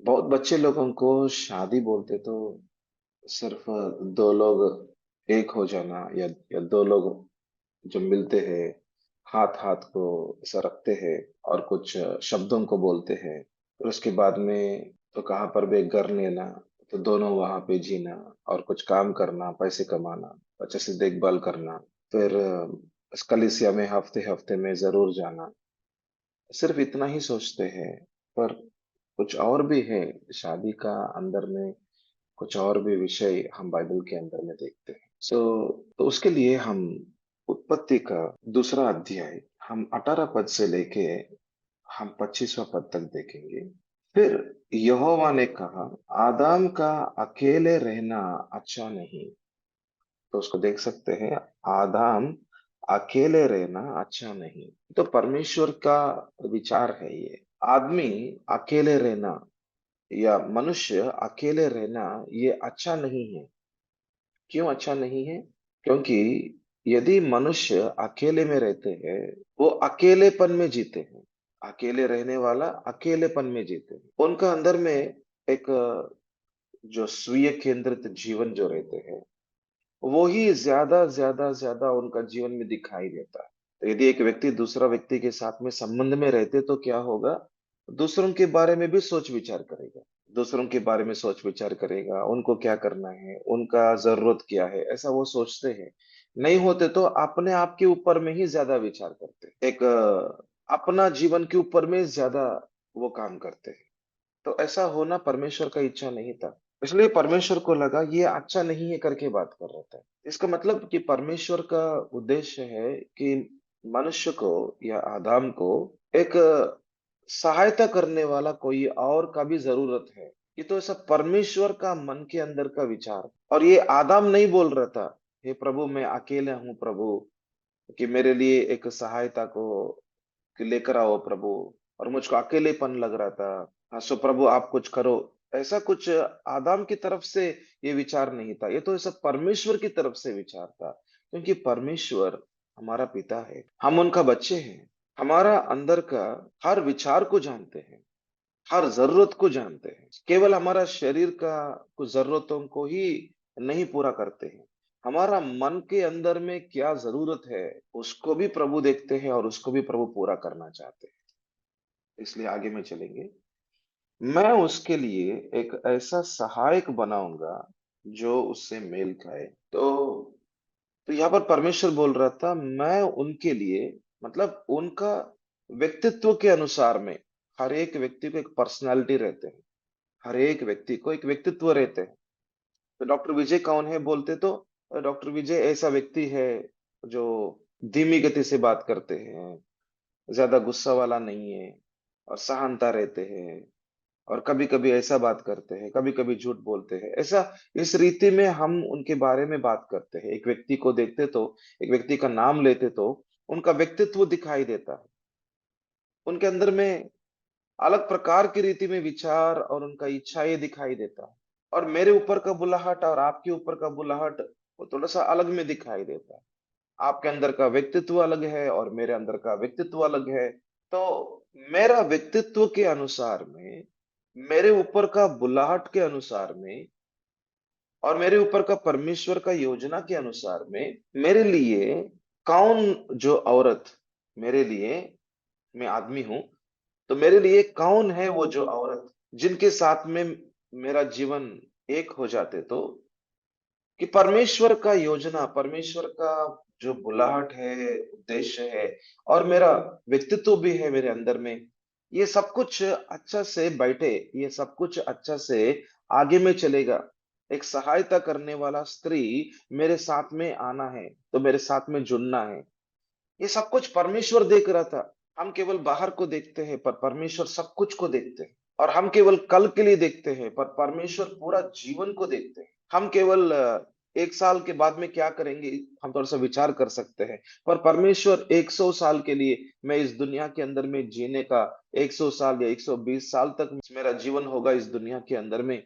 बहुत बच्चे लोगों को शादी बोलते तो सिर्फ दो लोग एक हो जाना या दो लोग जो मिलते हैं, हाथ हाथ को ऐसा रखते हैं और कुछ शब्दों को बोलते हैं। फिर उसके बाद में तो कहाँ पर भी एक घर लेना, तो दोनों वहां पे जीना और कुछ काम करना, पैसे कमाना, अच्छे से देखभाल करना। फिर इस कलीसिया में हफ्ते हफ्ते में जरूर जाना। सिर्फ इतना ही सोचते हैं। पर कुछ और भी है शादी का अंदर में। कुछ और भी विषय हम बाइबल के अंदर में देखते हैं। तो उसके लिए हम उत्पत्ति का दूसरा अध्याय, हम 18 पद से लेके हम 25वां पद तक देखेंगे। फिर यहोवा ने कहा, आदम का अकेले रहना अच्छा नहीं। तो उसको देख सकते हैं, आदम अकेले रहना अच्छा नहीं। तो परमेश्वर का विचार है ये। आदमी अकेले रहना या मनुष्य अकेले रहना ये अच्छा नहीं है। क्यों अच्छा नहीं है? क्योंकि यदि मनुष्य अकेले में रहते हैं, वो अकेलेपन में जीते हैं। अकेले रहने वाला अकेलेपन में जीते हैं। उनका अंदर में एक जो स्वीय केंद्रित जीवन जो रहते हैं, वो ही ज्यादा ज्यादा ज्यादा उनका जीवन में दिखाई देता है। तो यदि एक व्यक्ति दूसरा व्यक्ति के साथ में संबंध में रहते तो क्या होगा? दूसरों के बारे में भी सोच विचार करेगा। दूसरों के बारे में सोच विचार करेगा, उनको क्या करना है, उनका जरूरत क्या है, ऐसा वो सोचते हैं। नहीं होते तो अपने आप के ऊपर में ही ज्यादा विचार करते हैं। एक अपना जीवन के ऊपर में ज्यादा वो काम करते हैं। तो ऐसा होना परमेश्वर का इच्छा नहीं था। इसलिए परमेश्वर को लगा ये अच्छा नहीं है करके बात कर रहा था। इसका मतलब कि परमेश्वर का उद्देश्य है कि मनुष्य को या आदम को एक सहायता करने वाला कोई और का भी जरूरत है। ये तो ऐसा परमेश्वर का मन के अंदर का विचार। और ये आदम नहीं बोल रहा था, हे प्रभु मैं अकेला हूँ प्रभु, कि मेरे लिए एक सहायता को कि लेकर आओ प्रभु, और मुझको अकेलेपन लग रहा था। हाँ, सो प्रभु आप कुछ करो। ऐसा कुछ आदम की तरफ से ये विचार नहीं था। ये तो ऐसा परमेश्वर की तरफ से विचार था। क्योंकि परमेश्वर हमारा पिता है, हम उनका बच्चे हैं। हमारा अंदर का हर विचार को जानते हैं, हर जरूरत को जानते हैं। केवल हमारा शरीर का कुछ जरूरतों को ही नहीं पूरा करते हैं। हमारा मन के अंदर में क्या जरूरत है, उसको भी प्रभु देखते हैं और उसको भी प्रभु पूरा करना चाहते हैं। इसलिए आगे में चलेंगे। मैं उसके लिए एक ऐसा सहायक बनाऊंगा जो उससे मेल खाए। तो यहाँ पर परमेश्वर बोल रहा था, मैं उनके लिए, मतलब उनका व्यक्तित्व के अनुसार में। हर एक व्यक्ति को एक पर्सनालिटी रहते हैं। हर एक व्यक्ति को एक व्यक्तित्व रहते हैं। तो डॉक्टर विजय कौन है बोलते तो डॉक्टर विजय ऐसा व्यक्ति है जो धीमी गति से बात करते हैं, ज्यादा गुस्सा वाला नहीं है, और शांता रहते हैं। और कभी कभी ऐसा बात करते हैं, कभी कभी झूठ बोलते हैं, ऐसा। इस रीति में हम उनके बारे में बात करते हैं। एक व्यक्ति को देखते तो, एक व्यक्ति का नाम लेते तो उनका व्यक्तित्व दिखाई देता है। उनके अंदर में अलग प्रकार की रीति में विचार और उनका इच्छाएं दिखाई देता है। और मेरे ऊपर का बुलाहट और आपके ऊपर का बुलाहट वो थोड़ा सा अलग में दिखाई देता है। आपके अंदर का व्यक्तित्व अलग है और मेरे अंदर का व्यक्तित्व अलग है। तो मेरा व्यक्तित्व के अनुसार में, मेरे ऊपर का बुलाहट के अनुसार में, और मेरे ऊपर का परमेश्वर का योजना के अनुसार में, मेरे लिए कौन जो औरत, मेरे लिए, मैं आदमी हूं, तो मेरे लिए कौन है वो जो औरत जिनके साथ में मेरा जीवन एक हो जाते। तो कि परमेश्वर का योजना, परमेश्वर का जो बुलाहट है, उद्देश्य है, और मेरा व्यक्तित्व भी है मेरे अंदर में, ये सब कुछ अच्छा से बैठे, ये सब कुछ अच्छा से आगे में चलेगा। एक सहायता करने वाला स्त्री मेरे साथ में आना है, तो मेरे साथ में जुड़ना है। ये सब कुछ परमेश्वर देख रहा था। हम केवल बाहर को देखते हैं, पर परमेश्वर सब कुछ को देखते हैं। और हम केवल कल के लिए देखते हैं, पर परमेश्वर पूरा जीवन को देखते हैं। हम केवल एक साल के बाद में क्या करेंगे, हम थोड़ा सा विचार कर सकते हैं। पर परमेश्वर 100 साल के लिए, मैं इस दुनिया के अंदर में जीने का 100 साल या 120 साल तक मेरा जीवन होगा इस दुनिया के अंदर में।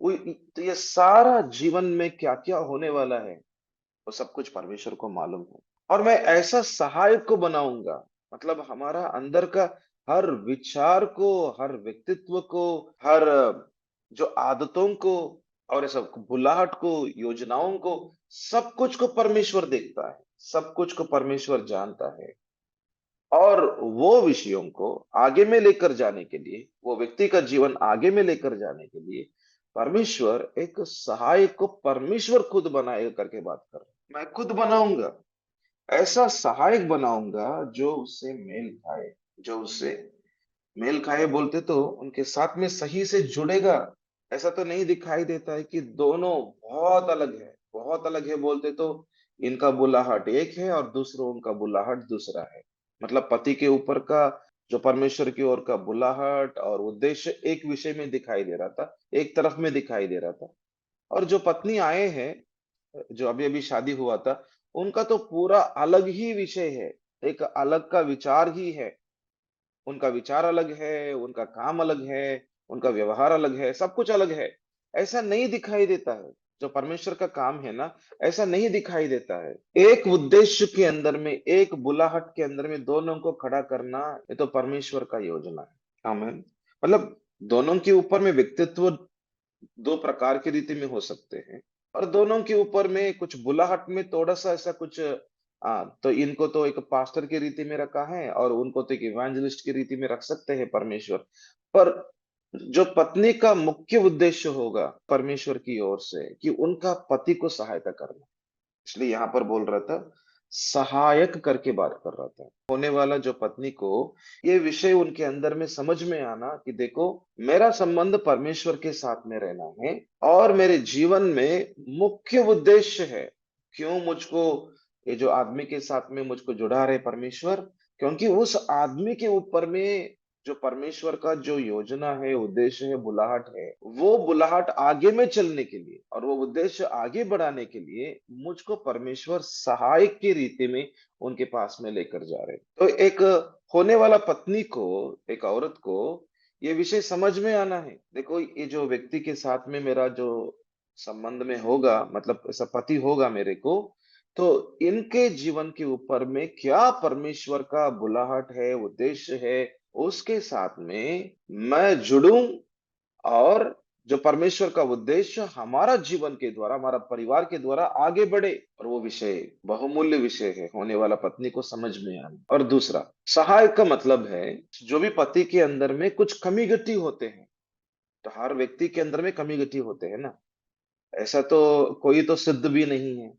तो ये सारा जीवन में क्या क्या होने वाला है, वो सब कुछ परमेश्वर को मालूम है। और मैं ऐसा सहायक को बनाऊंगा, मतलब हमारा अंदर का हर विचार को, हर व्यक्तित्व को, हर जो आदतों को और ये सब बुलाहट को, योजनाओं को, सब कुछ को परमेश्वर देखता है, सब कुछ को परमेश्वर जानता है। और वो विषयों को आगे में लेकर जाने के लिए, वो व्यक्ति का जीवन आगे में लेकर जाने के लिए परमेश्वर एक सहायक को परमेश्वर खुद बनाएगा करके बात कर रहे हैं। मैं खुद बनाऊंगा, ऐसा सहायक बनाऊंगा जो उससे मेल खाए, जो उससे मेल खाए बोलते तो उनके साथ में सही से जुड़ेगा। ऐसा तो नहीं दिखाई देता है कि दोनों बहुत अलग है, बहुत अलग है बोलते तो इनका बुलाहट एक है और दूसरों उनका बुलाहट दूसरा है। मतलब पति के ऊपर का जो परमेश्वर की ओर का बुलाहट और उद्देश्य एक विषय में दिखाई दे रहा था, एक तरफ में दिखाई दे रहा था। और जो पत्नी आए हैं, जो अभी अभी शादी हुआ था, उनका तो पूरा अलग ही विषय है, एक अलग का विचार ही है। उनका विचार अलग है, उनका काम अलग है, उनका व्यवहार अलग है, सब कुछ अलग है। ऐसा नहीं दिखाई देता है। जो परमेश्वर का काम है ना, ऐसा नहीं दिखाई देता है। एक उद्देश्य के अंदर में, एक बुलाहट के अंदर में दोनों को खड़ा करना, ये तो परमेश्वर का योजना है। आमीन। मतलब दोनों के ऊपर में व्यक्तित्व दो प्रकार की रीति में हो सकते हैं और दोनों के ऊपर में कुछ बुलाहट में थोड़ा सा ऐसा कुछ तो इनको तो एक पास्टर की रीति में रखा है और उनको तो एक इवेंजलिस्ट की रीति में रख सकते हैं परमेश्वर। पर जो पत्नी का मुख्य उद्देश्य होगा परमेश्वर की ओर से कि उनका पति को सहायता करना, इसलिए यहां पर बोल रहा था सहायक करके बात कर रहा था। होने वाला जो पत्नी को ये विषय उनके अंदर में समझ में आना कि देखो, मेरा संबंध परमेश्वर के साथ में रहना है और मेरे जीवन में मुख्य उद्देश्य है। क्यों मुझको ये जो आदमी के साथ में मुझको जुड़ा रहे परमेश्वर, क्योंकि उस आदमी के ऊपर में जो परमेश्वर का जो योजना है, उद्देश्य है, बुलाहट है, वो बुलाहट आगे में चलने के लिए और वो उद्देश्य आगे बढ़ाने के लिए मुझको परमेश्वर सहायक की रीति में उनके पास में लेकर जा रहे हैं। तो एक होने वाला पत्नी को, एक औरत को ये विषय समझ में आना है। देखो, ये जो व्यक्ति के साथ में मेरा जो संबंध में होगा, मतलब ऐसा पति होगा मेरे को, तो इनके जीवन के ऊपर में क्या परमेश्वर का बुलाहट है, उद्देश्य है, उसके साथ में मैं जुड़ूं और जो परमेश्वर का उद्देश्य हमारा जीवन के द्वारा, हमारा परिवार के द्वारा आगे बढ़े। और वो विषय बहुमूल्य विषय है, होने वाला पत्नी को समझ में आना। और दूसरा, सहायक का मतलब है जो भी पति के अंदर में कुछ कमी गति होते हैं, तो हर व्यक्ति के अंदर में कमी गति होते हैं ना, ऐसा तो कोई तो सिद्ध भी नहीं है।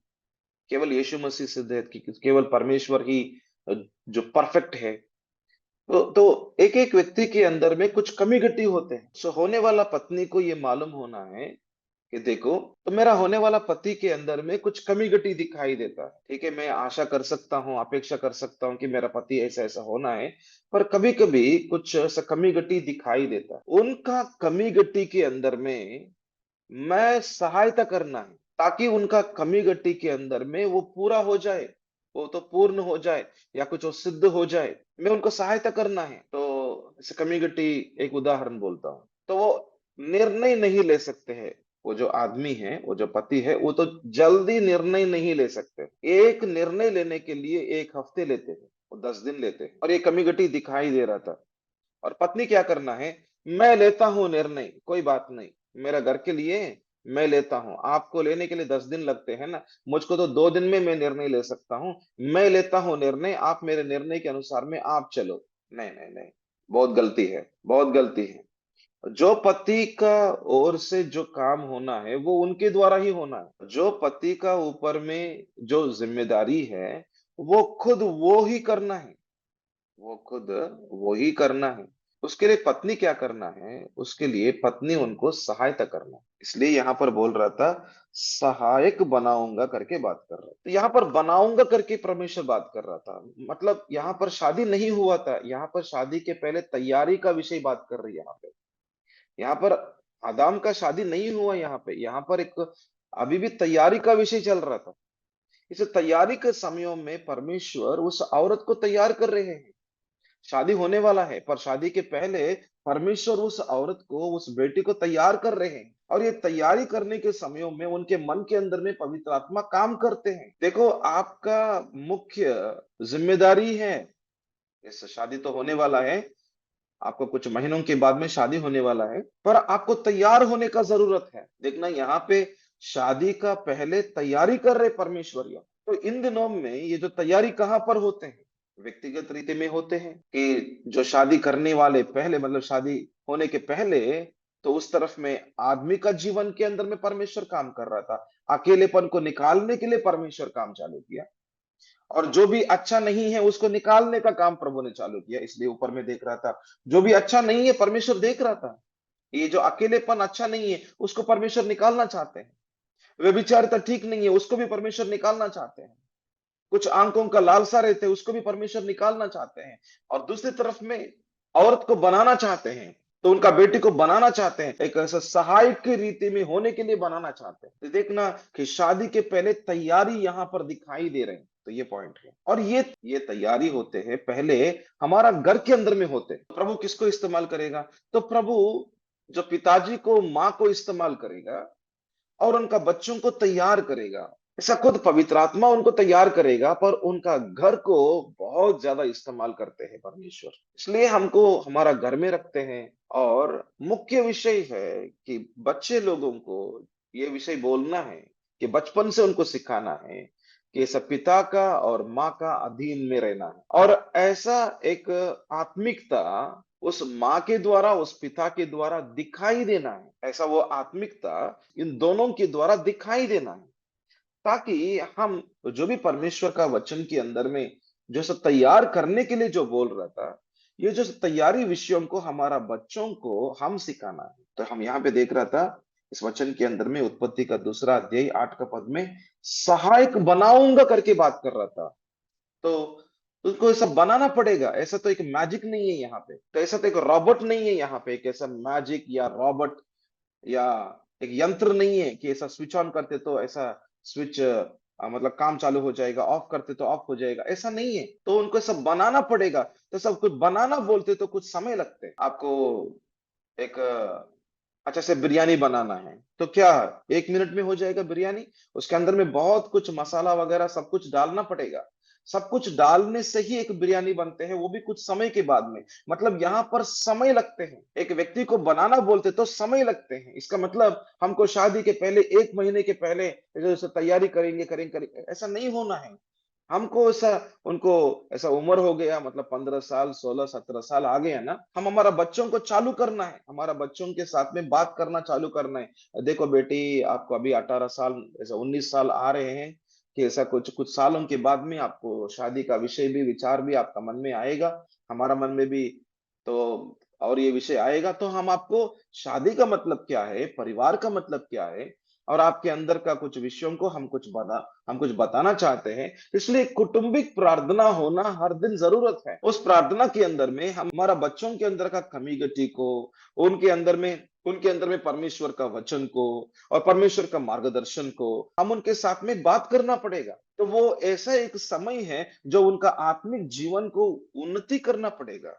केवल यीशु मसीह सिद्ध है कि केवल परमेश्वर ही जो परफेक्ट है। तो एक एक व्यक्ति के अंदर में कुछ कमी घटी होते हैं। सो होने वाला पत्नी को ये मालूम होना है कि देखो, तो मेरा होने वाला पति के अंदर में कुछ कमी घटी दिखाई देता है। ठीक है, मैं आशा कर सकता हूँ, अपेक्षा कर सकता हूँ कि मेरा पति ऐसा ऐसा होना है, पर कभी कभी कुछ ऐसा कमी घटी दिखाई देता है। उनका कमी घटी के अंदर में मैं सहायता करना है ताकि उनका कमी गट्टी के अंदर में वो पूरा हो जाए, वो तो पूर्ण हो जाए या कुछ वो सिद्ध हो जाए, मैं उनको सहायता करना है। तो इस कमी गट्टी एक उदाहरण बोलता हूँ, तो वो निर्णय नहीं ले सकते हैं। वो जो आदमी है, वो जो पति है, वो तो जल्दी निर्णय नहीं ले सकते। एक निर्णय लेने के लिए 1 हफ्ते लेते हैं, वो 10 दिन लेते हैं, और ये कमी गट्टी दिखाई दे रहा था। और पत्नी क्या करना है, मैं लेता हूं निर्णय, कोई बात नहीं, मेरा घर के लिए मैं लेता हूं, आपको लेने के लिए 10 दिन लगते हैं ना, मुझको तो 2 दिन में मैं निर्णय ले सकता हूं। मैं लेता हूं निर्णय, आप मेरे निर्णय के अनुसार में आप चलो। नहीं नहीं नहीं, बहुत गलती है, बहुत गलती है। जो पति का ओर से जो काम होना है वो उनके द्वारा ही होना है। जो पति का ऊपर में जो जिम्मेदारी है वो खुद वो ही करना है, वो खुद वो ही करना है। उसके लिए पत्नी क्या करना है, उसके लिए पत्नी उनको सहायता करना है। इसलिए यहां पर बोल रहा था सहायक बनाऊंगा करके बात कर रहा था। तो यहां पर बनाऊंगा करके परमेश्वर बात कर रहा था, मतलब यहां पर शादी नहीं हुआ था, यहां पर शादी के पहले तैयारी का विषय बात कर रही है। यहाँ पे, यहाँ पर आदाम का शादी नहीं हुआ, यहाँ पर एक अभी भी तैयारी का विषय चल रहा था। इस तैयारी के समयों में परमेश्वर उस औरत को तैयार कर रहे हैं। शादी होने वाला है, पर शादी के पहले परमेश्वर उस औरत को, उस बेटी को तैयार कर रहे हैं। और ये तैयारी करने के समयों में उनके मन के अंदर में पवित्र आत्मा काम करते हैं। देखो, आपका मुख्य जिम्मेदारी है, इस शादी तो होने वाला है, आपको कुछ महीनों के बाद में शादी होने वाला है, पर आपको तैयार होने का जरूरत है। देखना यहाँ पे शादी का पहले तैयारी कर रहे परमेश्वर यहाँ। तो इन दिनों में ये जो तैयारी कहाँ पर होते हैं, व्यक्तिगत रीति में होते हैं, कि जो शादी करने वाले पहले, मतलब शादी होने के पहले, तो उस तरफ में आदमी का जीवन के अंदर में परमेश्वर काम कर रहा था। अकेलेपन को निकालने के लिए परमेश्वर काम चालू किया, और जो भी अच्छा नहीं है उसको निकालने का काम प्रभु ने चालू किया। इसलिए ऊपर में देख रहा था, जो भी अच्छा नहीं है परमेश्वर देख रहा था। ये जो अकेलेपन अच्छा नहीं है उसको परमेश्वर निकालना चाहते हैं। व्यभिचारिता ठीक नहीं है उसको भी परमेश्वर निकालना चाहते हैं। कुछ आंखों का लालसा रहते हैं उसको भी परमेश्वर निकालना चाहते हैं। और दूसरी तरफ में औरत को बनाना चाहते हैं, तो उनका बेटी को बनाना चाहते हैं, एक ऐसा सहायक की रीति में होने के लिए बनाना चाहते हैं। तो देखना कि शादी के पहले तैयारी यहाँ पर दिखाई दे रहे हैं। तो ये पॉइंट है। और ये तैयारी होते हैं पहले हमारा घर के अंदर में होते हैं। प्रभु किसको इस्तेमाल करेगा? तो प्रभु जो पिताजी को, माँ को इस्तेमाल करेगा और उनका बच्चों को तैयार करेगा। ऐसा खुद पवित्र आत्मा उनको तैयार करेगा, पर उनका घर को बहुत ज्यादा इस्तेमाल करते हैं परमेश्वर। इसलिए हमको हमारा घर में रखते हैं। और मुख्य विषय है कि बच्चे लोगों को ये विषय बोलना है, कि बचपन से उनको सिखाना है कि सब पिता का और माँ का अधीन में रहना है। और ऐसा एक आत्मिकता उस माँ के द्वारा, उस पिता के द्वारा दिखाई देना है। ऐसा वो आत्मिकता इन दोनों के द्वारा दिखाई देना है, ताकि हम जो भी परमेश्वर का वचन के अंदर में जो सब तैयार करने के लिए जो बोल रहा था, ये जो तैयारी विषयों को हमारा बच्चों को हम सिखाना है। तो हम यहाँ पे देख रहा था इस वचन के अंदर में, उत्पत्ति का 2 अध्याय 8 का पद में सहायक बनाऊंगा करके बात कर रहा था। तो उसको ऐसा बनाना पड़ेगा। ऐसा तो एक मैजिक नहीं है यहाँ पे, तो ऐसा तो एक रॉबोट नहीं है यहाँ पे, एक ऐसा मैजिक या रॉबोट या एक यंत्र नहीं है कि ऐसा स्विच ऑन करते तो ऐसा स्विच मतलब काम चालू हो जाएगा, ऑफ करते तो ऑफ हो जाएगा। ऐसा नहीं है, तो उनको सब बनाना पड़ेगा। तो सब कुछ बनाना बोलते तो कुछ समय लगते। आपको एक अच्छा से बिरयानी बनाना है, तो क्या 1 मिनट में हो जाएगा बिरयानी? उसके अंदर में बहुत कुछ मसाला वगैरह सब कुछ डालना पड़ेगा। सब कुछ डालने से ही एक बिरयानी बनते हैं, वो भी कुछ समय के बाद में। मतलब यहाँ पर समय लगते हैं। एक व्यक्ति को बनाना बोलते तो समय लगते हैं। इसका मतलब हमको शादी के पहले 1 महीने के पहले जैसे तैयारी करेंगे करेंगे करेंगे, ऐसा नहीं होना है। हमको ऐसा, उनको ऐसा उम्र हो गया, मतलब 15 साल, 16, 17 साल आ गया ना, हम हमारा बच्चों को चालू करना है, हमारा बच्चों के साथ में बात करना चालू करना है। देखो बेटी, आपको अभी 18 साल, ऐसा 19 साल आ रहे हैं, कि ऐसा कुछ कुछ सालों के बाद में आपको शादी का विषय भी, विचार भी आपका मन में आएगा, हमारा मन में भी। तो और ये विषय आएगा, तो हम आपको शादी का मतलब क्या है, परिवार का मतलब क्या है, और आपके अंदर का कुछ विषयों को हम कुछ बताना चाहते हैं। इसलिए कौटुंबिक प्रार्थना होना हर दिन जरूरत है। उस प्रार्थना के अंदर में हम हमारा बच्चों के अंदर का कमी गति को, उनके अंदर में परमेश्वर का वचन को और परमेश्वर का मार्गदर्शन को हम उनके साथ में बात करना पड़ेगा। तो वो ऐसा एक समय है जो उनका आत्मिक जीवन को उन्नति करना पड़ेगा।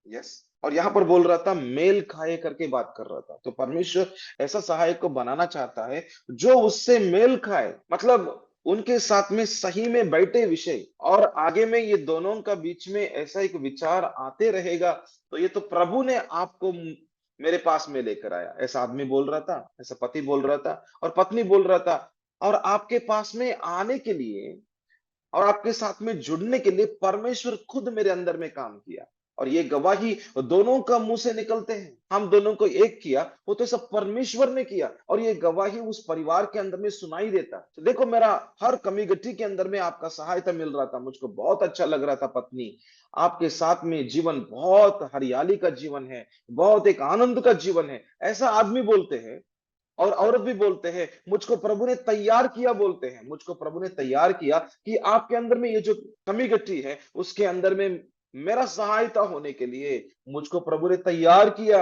यस। और यहाँ पर बोल रहा था मेल खाए करके बात कर रहा था। तो परमेश्वर ऐसा सहायक को बनाना चाहता है जो उससे मेल खाए, मतलब उनके साथ में सही में बैठे विषय, और आगे में ये दोनों का बीच में ऐसा एक विचार आते रहेगा। तो ये तो प्रभु ने आपको मेरे पास में लेकर आया, ऐसा आदमी बोल रहा था, ऐसा पति बोल रहा था और पत्नी बोल रहा था। और आपके पास में आने के लिए और आपके साथ में जुड़ने के लिए परमेश्वर खुद मेरे अंदर में काम किया। और ये गवाही दोनों का मुंह से निकलते हैं, हम दोनों को एक किया, वो तो सब परमेश्वर ने किया। और ये गवाही उस परिवार के अंदर में सुनाई देता। तो देखो, मेरा हर कमी गट्टी के अंदर में आपका सहायता मिल रहा था, मुझको बहुत अच्छा लग रहा था। पत्नी, आपके साथ में जीवन बहुत हरियाली का जीवन है, बहुत एक आनंद का जीवन है, ऐसा आदमी बोलते हैं। और औरत भी बोलते हैं, मुझको प्रभु ने तैयार किया, बोलते हैं मुझको प्रभु ने तैयार किया, कि आपके अंदर में ये जो कमी गट्टी है उसके अंदर में मेरा सहायता होने के लिए मुझको प्रभु ने तैयार किया।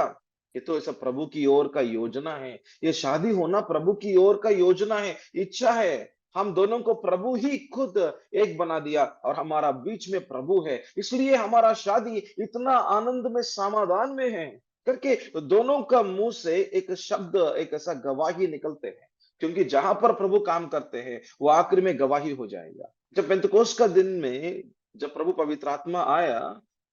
ये तो ऐसा प्रभु की ओर का योजना है। ये शादी होना प्रभु की ओर का योजना है, इच्छा है। हम दोनों को प्रभु ही खुद एक बना दिया, और हमारा बीच में प्रभु है। इसलिए हमारा शादी इतना आनंद में, समाधान में है करके दोनों का मुंह से एक शब्द, एक ऐसा गवाही निकलते हैं। क्योंकि जहां पर प्रभु काम करते हैं वो आखिर में गवाही हो जाएगा। जब पेंतुकोस का दिन में जब प्रभु पवित्र आत्मा आया,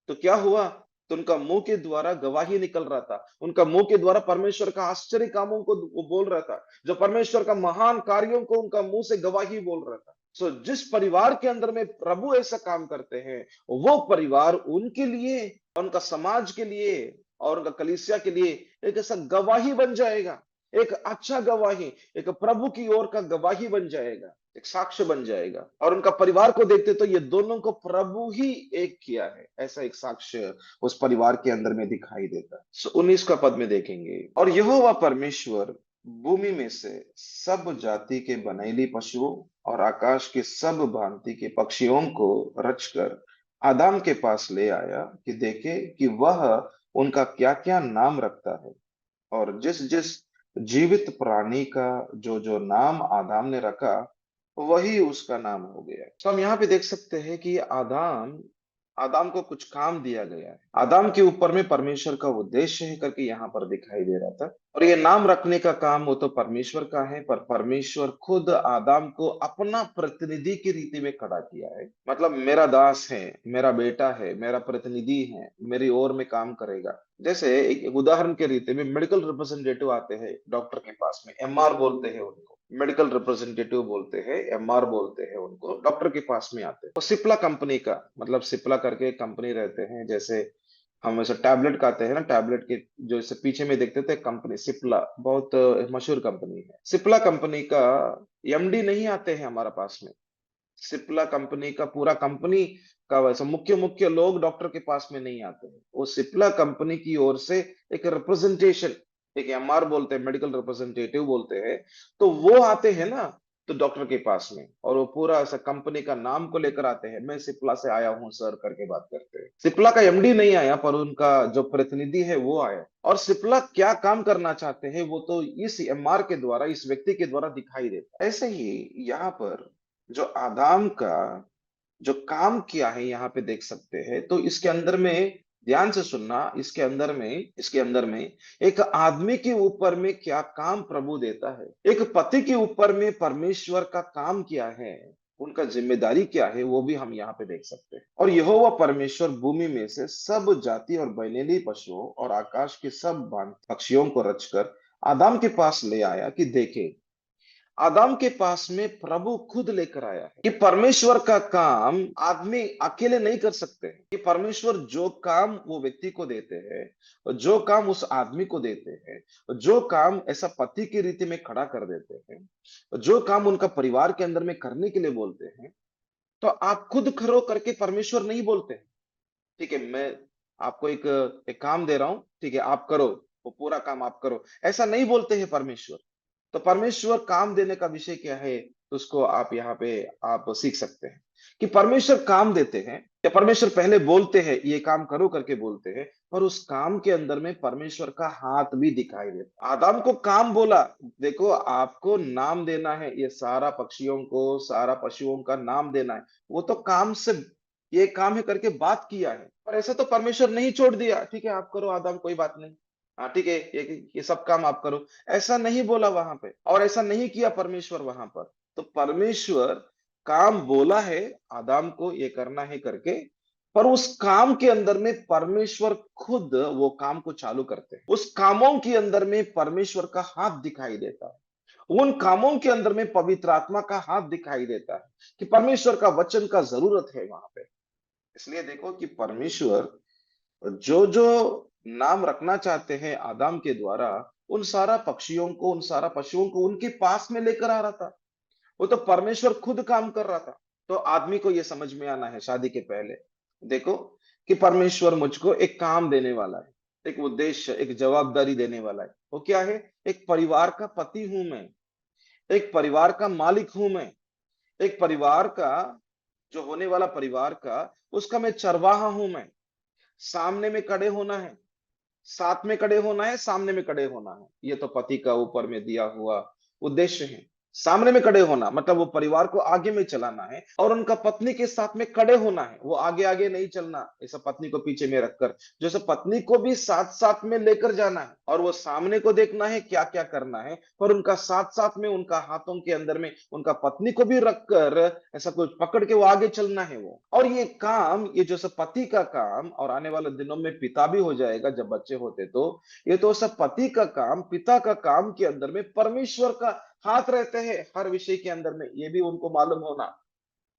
तो क्या हुआ? तो उनका मुंह के द्वारा गवाही निकल रहा था, उनका मुंह के द्वारा परमेश्वर का आश्चर्य कामों को वो बोल रहा था, जो परमेश्वर का महान कार्यों को उनका मुंह से गवाही बोल रहा था। सो जिस परिवार के अंदर में प्रभु ऐसा काम करते हैं, वो परिवार उनके लिए, उनका समाज के लिए और उनका कलीसिया के लिए एक ऐसा गवाही बन जाएगा, एक अच्छा गवाही, एक प्रभु की ओर का गवाही बन जाएगा, एक साक्ष्य बन जाएगा। और उनका परिवार को देखते तो ये दोनों को प्रभु ही एक किया है, ऐसा एक साक्ष्य उस परिवार के अंदर में दिखाई देता है। 19 का पद में देखेंगे, और यहोवा परमेश्वर भूमि में से सब जाति के बनैली पशुओं और आकाश के सब भांति के पक्षियों को रचकर आदाम के पास ले आया कि देखे कि वह उनका क्या क्या नाम रखता है। और जिस जिस जीवित प्राणी का जो जो नाम आदाम ने रखा, वही उसका नाम हो गया। तो हम यहाँ पे देख सकते हैं कि आदाम आदाम को कुछ काम दिया गया है, आदाम के ऊपर में परमेश्वर का उद्देश्य है करके यहाँ पर दिखाई दे रहा था। और ये नाम रखने का काम वो तो परमेश्वर का है, पर परमेश्वर खुद आदाम को अपना प्रतिनिधि की रीति में खड़ा किया है। मतलब मेरा दास है, मेरा बेटा है, मेरा प्रतिनिधि है, मेरी ओर में काम करेगा। जैसे एक उदाहरण के रीति में मेडिकल रिप्रेजेंटेटिव आते हैं डॉक्टर के पास में, एमआर बोलते हैं उनको, मेडिकल रिप्रेजेंटेटिव बोलते हैं, एमआर बोलते हैं उनको, डॉक्टर के पास में आते हैं। तो सिप्ला कंपनी का, मतलब सिप्ला करके एक कंपनी रहते हैं, जैसे हम ऐसे टैबलेट खाते हैं ना, टैबलेट के जो इसे पीछे में देखते थे कंपनी सिप्ला, बहुत मशहूर कंपनी है। सिप्ला कंपनी का एमडी नहीं आते हैं हमारा पास में, सिप्ला कंपनी का पूरा कंपनी का वैसा मुख्य मुख्य लोग डॉक्टर के पास में नहीं आते हैं। वो सिप्ला कंपनी की ओर से एक रिप्रेजेंटेशन, एक एमआर बोलते हैं, मेडिकल रिप्रेजेंटेटिव बोलते हैं, तो वो आते हैं ना, तो डॉक्टर के पास में, और वो पूरा ऐसा कंपनी का नाम को लेकर आते हैं, मैं सिप्ला से आया हूँ सर करके बात करते हैं। सिप्ला का एमडी नहीं आया, पर उनका जो प्रतिनिधि है वो आया। और सिप्ला क्या काम करना चाहते हैं वो तो इस एमआर के द्वारा, इस व्यक्ति के द्वारा दिखाई देता है। ऐसे ही यहाँ पर जो आदाम का जो काम किया है यहाँ पे देख सकते हैं, तो इसके अंदर में ध्यान से सुनना, इसके अंदर में एक आदमी के ऊपर में क्या काम प्रभु देता है, एक पति के ऊपर में परमेश्वर का काम क्या है, उनका जिम्मेदारी क्या है, वो भी हम यहाँ पे देख सकते हैं। और यहोवा परमेश्वर भूमि में से सब जाति और बैनेली पशुओं और आकाश के सब पक्षियों को रचकर आदाम के पास ले आया कि देखे। आदम के पास में प्रभु खुद लेकर आया है कि परमेश्वर का काम आदमी अकेले नहीं कर सकते हैं, कि परमेश्वर जो काम वो व्यक्ति को देते हैं, जो काम उस आदमी को देते हैं, जो काम ऐसा पति की रीति में खड़ा कर देते हैं, जो काम उनका परिवार के अंदर में करने के लिए बोलते हैं, तो आप खुद खड़ो करके परमेश्वर नहीं बोलते हैं, ठीक है मैं आपको एक एक काम दे रहा हूं, ठीक है आप करो, वो पूरा काम आप करो, ऐसा नहीं बोलते हैं परमेश्वर। तो परमेश्वर काम देने का विषय क्या है, तो उसको आप यहाँ पे आप सीख सकते हैं कि परमेश्वर काम देते हैं, या परमेश्वर पहले बोलते हैं ये काम करो करके बोलते हैं, और उस काम के अंदर में परमेश्वर का हाथ भी दिखाई देता है। आदम को काम बोला, देखो आपको नाम देना है, ये सारा पक्षियों को, सारा पशुओं का नाम देना है, वो तो काम से ये काम है करके बात किया है। और ऐसा तो परमेश्वर नहीं छोड़ दिया, ठीक है आप करो आदम, कोई बात नहीं, हाँ ठीक है ये सब काम आप करो, ऐसा नहीं बोला वहां पे, और ऐसा नहीं किया परमेश्वर वहां पर। तो परमेश्वर काम बोला है आदम को ये करना है करके, पर उस काम के अंदर में परमेश्वर खुद वो काम को चालू करते हैं, उस कामों के अंदर में परमेश्वर का हाथ दिखाई देता है, उन कामों के अंदर में पवित्र आत्मा का हाथ दिखाई देता है, कि परमेश्वर का वचन का जरूरत है वहां पे। इसलिए देखो कि परमेश्वर जो जो नाम रखना चाहते हैं आदम के द्वारा, उन सारा पक्षियों को, उन सारा पशुओं को उनके पास में लेकर आ रहा था, वो तो परमेश्वर खुद काम कर रहा था। तो आदमी को यह समझ में आना है शादी के पहले, देखो कि परमेश्वर मुझको एक काम देने वाला है, एक उद्देश्य, एक जवाबदारी देने वाला है। वो क्या है, एक परिवार का पति हूं मैं, एक परिवार का मालिक हूं मैं, एक परिवार का जो होने वाला परिवार का, उसका मैं चरवाहा हूं मैं। सामने में खड़े होना है, साथ में खड़े होना है, सामने में खड़े होना है, ये तो पति का ऊपर में दिया हुआ उद्देश्य है। सामने में खड़े होना मतलब वो परिवार को आगे में चलाना है और उनका पत्नी के साथ में खड़े होना है। वो आगे आगे नहीं चलना, ऐसा पत्नी को पीछे में रखकर, जैसे पत्नी को भी साथ साथ में लेकर जाना है और वो सामने को देखना है क्या क्या करना है, पर उनका साथ साथ में उनका हाथों के अंदर में उनका पत्नी को भी रखकर ऐसा कुछ पकड़ के वो आगे चलना है वो। और ये काम, ये जो सब पति का काम, और आने वाले दिनों में पिता भी हो जाएगा जब बच्चे होते तो, ये तो सब पति का काम, पिता का काम के अंदर में परमेश्वर का हाथ रहते हैं हर विषय के अंदर में, ये भी उनको मालूम होना।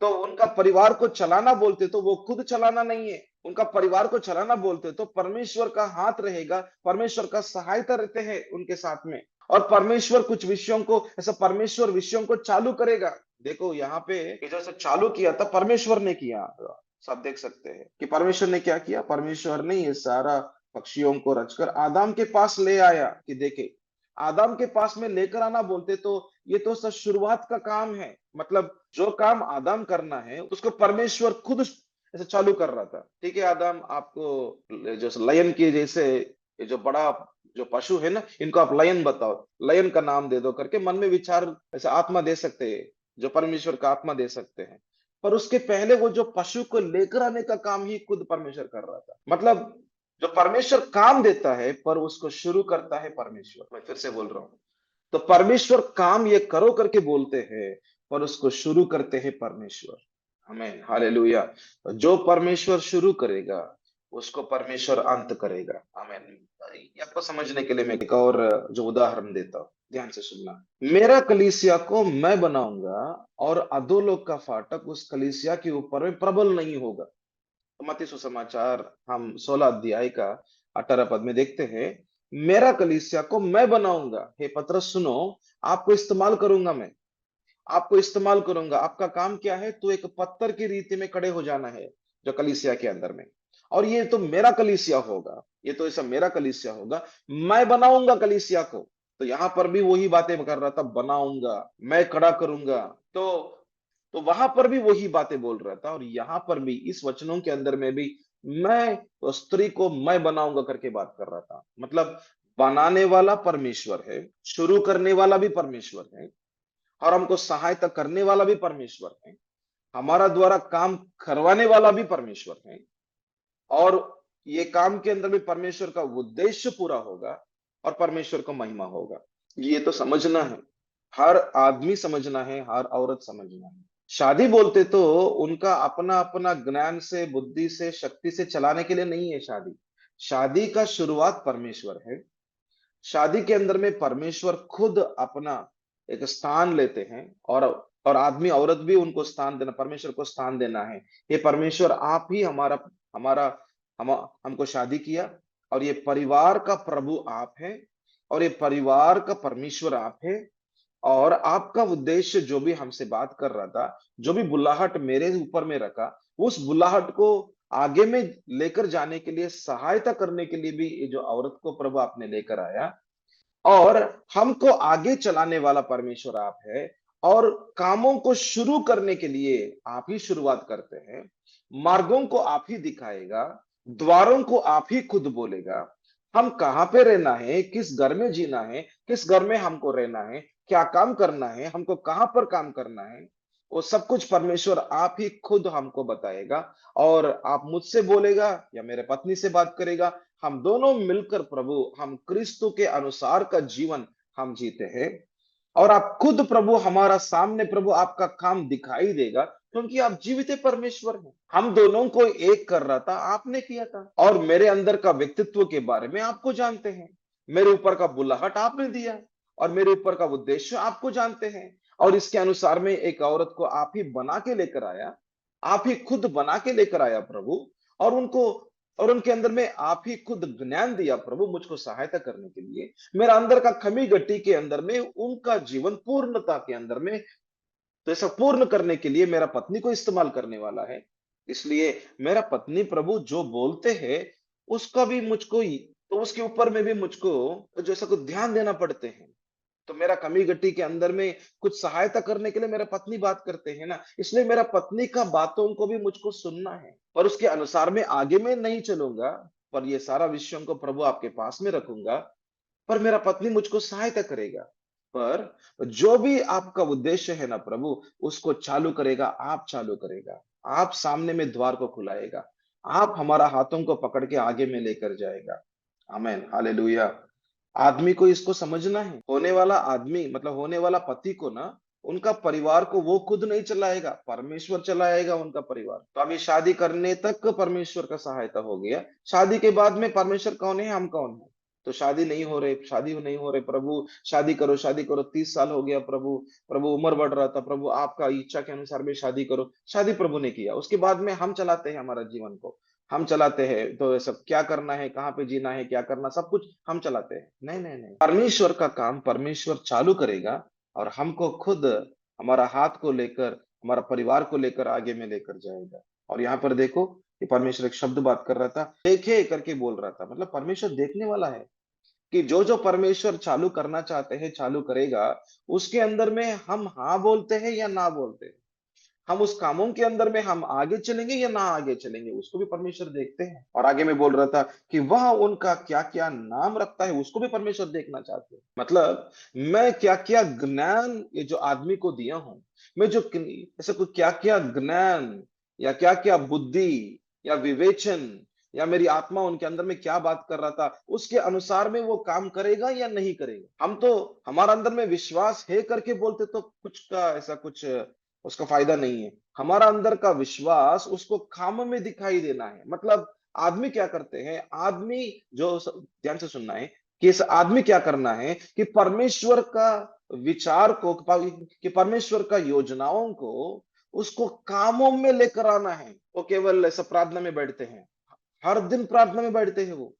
तो उनका परिवार को चलाना बोलते तो वो खुद चलाना नहीं है, उनका परिवार को चलाना बोलते तो परमेश्वर का हाथ रहेगा, परमेश्वर का सहायता रहते हैं उनके साथ में। और परमेश्वर कुछ विषयों को ऐसा परमेश्वर विषयों को चालू करेगा। देखो यहाँ पे ये जैसे चालू किया था परमेश्वर ने किया, सब देख सकते हैं कि परमेश्वर ने क्या किया। परमेश्वर ने ये सारा पक्षियों को रचकर आदम के पास ले आया कि देखे, आदम के पास में लेकर आना बोलते तो ये तो सब शुरुआत का काम है। मतलब जो काम आदम करना है उसको परमेश्वर खुद ऐसे चालू कर रहा था। ठीक है आदम, आपको जो लयन के जैसे ये जो बड़ा जो पशु है ना, इनको आप लयन बताओ, लयन का नाम दे दो करके मन में विचार ऐसे आत्मा दे सकते हैं, जो परमेश्वर का आत्मा दे सकते हैं। पर उसके पहले वो जो पशु को लेकर आने का काम ही खुद परमेश्वर कर रहा था। मतलब जो परमेश्वर काम देता है पर उसको शुरू करता है परमेश्वर। मैं फिर से बोल रहा हूं, तो परमेश्वर काम ये करो करके बोलते हैं पर उसको शुरू करते हैं परमेश्वर। आमीन, हालेलुया। जो परमेश्वर शुरू करेगा उसको परमेश्वर अंत करेगा। आमीन। ये आपको समझने के लिए मैं एक और जो उदाहरण देता हूं, ध्यान से सुनना। मेरा कलीसिया को मैं बनाऊंगा और अधोलोक का फाटक उस कलीसिया के ऊपर में प्रबल नहीं होगा। मत्ती सुसमाचार हम 16 अध्याय का 18 पद में देखते हैं, मेरा कलीसिया को मैं बनाऊंगा। हे पतरस सुनो, आपको इस्तेमाल करूंगा मैं, आपको इस्तेमाल करूंगा। आपका काम क्या है? तो एक पत्थर की रीति में खड़े हो जाना है जो कलीसिया के अंदर में, और ये तो मेरा कलीसिया होगा, ये तो ऐसा मेरा कलीसिया होगा, मैं बनाऊंगा कलीसिया को। तो यहां पर भी वही बातें कर रहा था, बनाऊंगा, मैं खड़ा करूंगा। तो तो वहां पर भी वही बातें बोल रहा था, और यहां पर भी इस वचनों के अंदर में भी मैं तो स्त्री को मैं बनाऊंगा करके बात कर रहा था। मतलब बनाने वाला परमेश्वर है, शुरू करने वाला भी परमेश्वर है, और हमको सहायता करने वाला भी परमेश्वर है, हमारा द्वारा काम करवाने वाला भी परमेश्वर है। और ये काम के अंदर भी परमेश्वर का उद्देश्य पूरा होगा और परमेश्वर को महिमा होगा। ये तो समझना है, हर आदमी समझना है, हर औरत समझना है। शादी बोलते तो उनका अपना अपना ज्ञान से, बुद्धि से, शक्ति से चलाने के लिए नहीं है शादी। शादी का शुरुआत परमेश्वर है। शादी के अंदर में परमेश्वर खुद अपना एक स्थान लेते हैं, और आदमी औरत भी उनको स्थान देना, परमेश्वर को स्थान देना है। ये परमेश्वर आप ही हमारा हमारा हम हमको शादी किया, और ये परिवार का प्रभु आप है, और ये परिवार का परमेश्वर आप है। और आपका उद्देश्य जो भी हमसे बात कर रहा था, जो भी बुलाहट मेरे ऊपर में रखा, उस बुलाहट को आगे में लेकर जाने के लिए, सहायता करने के लिए भी ये जो औरत को प्रभु आपने लेकर आया, और हमको आगे चलाने वाला परमेश्वर आप है। और कामों को शुरू करने के लिए आप ही शुरुआत करते हैं, मार्गों को आप ही दिखाएगा, द्वारों को आप ही खुद बोलेगा। हम कहाँ पे रहना है, किस घर में जीना है, किस घर में हमको रहना है, क्या काम करना है, हमको कहां पर काम करना है, वो सब कुछ परमेश्वर आप ही खुद हमको बताएगा। और आप मुझसे बोलेगा या मेरे पत्नी से बात करेगा, हम दोनों मिलकर प्रभु, हम क्रिस्तु के अनुसार का जीवन हम जीते हैं। और आप खुद प्रभु हमारा सामने, प्रभु आपका काम दिखाई देगा, क्योंकि आप जीवित परमेश्वर हैं। हम दोनों को एक कर रहा था, आपने किया था। और मेरे अंदर का व्यक्तित्व के बारे में आपको जानते हैं, मेरे ऊपर का बुलाहट आपने दिया, और मेरे ऊपर का उद्देश्य आपको जानते हैं। और इसके अनुसार में एक औरत को आप ही बना के लेकर आया, आप ही खुद बना के लेकर आया प्रभु। और उनको, और उनके अंदर में आप ही खुद ज्ञान दिया प्रभु मुझको सहायता करने के लिए, मेरा अंदर का कमी गट्टी के अंदर में उनका जीवन पूर्णता के अंदर में, तो ऐसा पूर्ण करने के लिए मेरा पत्नी को इस्तेमाल करने वाला है। इसलिए मेरा पत्नी प्रभु जो बोलते हैं उसका भी मुझको तो उसके ऊपर में भी मुझको जैसा कुछ ध्यान देना पड़ते हैं। तो मेरा कमी गट्टी के अंदर में कुछ सहायता करने के लिए मेरा पत्नी बात करते हैं ना, इसलिए मेरा पत्नी का बातों को भी मुझको सुनना है, और उसके अनुसार में आगे में नहीं चलूंगा, पर ये सारा विषयों को प्रभु आपके पास में रखूंगा। पर मेरा पत्नी मुझको सहायता करेगा, पर जो भी आपका उद्देश्य है ना प्रभु, उसको चालू करेगा, आप चालू करेगा। आप सामने में द्वार को खुलाएगा। आप हमारा हाथों को पकड़ के आगे में लेकर जाएगा। आमीन, हालेलुया। आदमी को इसको समझना है। होने वाला आदमी मतलब होने वाला पति को ना, उनका परिवार को वो खुद नहीं चलाएगा, परमेश्वर चलाएगा उनका परिवार। तो अभी शादी करने तक परमेश्वर का सहायता हो गया। शादी के बाद में परमेश्वर कौन है, हम कौन है? तो शादी नहीं हो रहे प्रभु, शादी करो, 30 साल हो गया प्रभु, प्रभु उम्र बढ़ रहा था, प्रभु आपका इच्छा के अनुसार में शादी करो। शादी प्रभु ने किया, उसके बाद में हम चलाते हैं हमारा जीवन को। हम चलाते हैं तो ये सब क्या करना है, कहाँ पे जीना है, क्या करना, सब कुछ हम चलाते हैं। नहीं नहीं नहीं, परमेश्वर का काम परमेश्वर चालू करेगा, और हमको खुद हमारा हाथ को लेकर, हमारा परिवार को लेकर आगे में लेकर जाएगा। और यहाँ पर देखो कि परमेश्वर एक शब्द बात कर रहा था, देखे करके बोल रहा था, मतलब परमेश्वर देखने वाला है कि जो जो परमेश्वर चालू करना चाहते हैं चालू करेगा। उसके अंदर में हम हाँ बोलते हैं या ना बोलते हैं, हम उस कामों के अंदर में हम आगे चलेंगे या ना आगे चलेंगे, उसको भी परमेश्वर देखते हैं। और आगे में बोल रहा था कि वह उनका क्या क्या नाम रखता है, उसको भी परमेश्वर देखना चाहते हैं। मतलब मैं क्या क्या ज्ञान ये जो आदमी को दिया हूं, मैं जो ऐसे कुछ क्या क्या ज्ञान या क्या क्या बुद्धि या विवेचन या मेरी आत्मा उनके अंदर में क्या बात कर रहा था, उसके अनुसार में वो काम करेगा या नहीं करेगा। हम तो हमारा अंदर में विश्वास है करके बोलते तो कुछ का ऐसा कुछ उसका फायदा नहीं है। हमारा अंदर का विश्वास उसको काम में दिखाई देना है। मतलब आदमी क्या करते हैं, आदमी जो ध्यान से सुनना है कि इस आदमी क्या करना है कि परमेश्वर का विचार को, कि परमेश्वर का योजनाओं को उसको कामों में लेकर आना है। वो केवल ऐसा प्रार्थना में बैठते हैं, हर दिन प्रार्थना में बैठते हैं, वो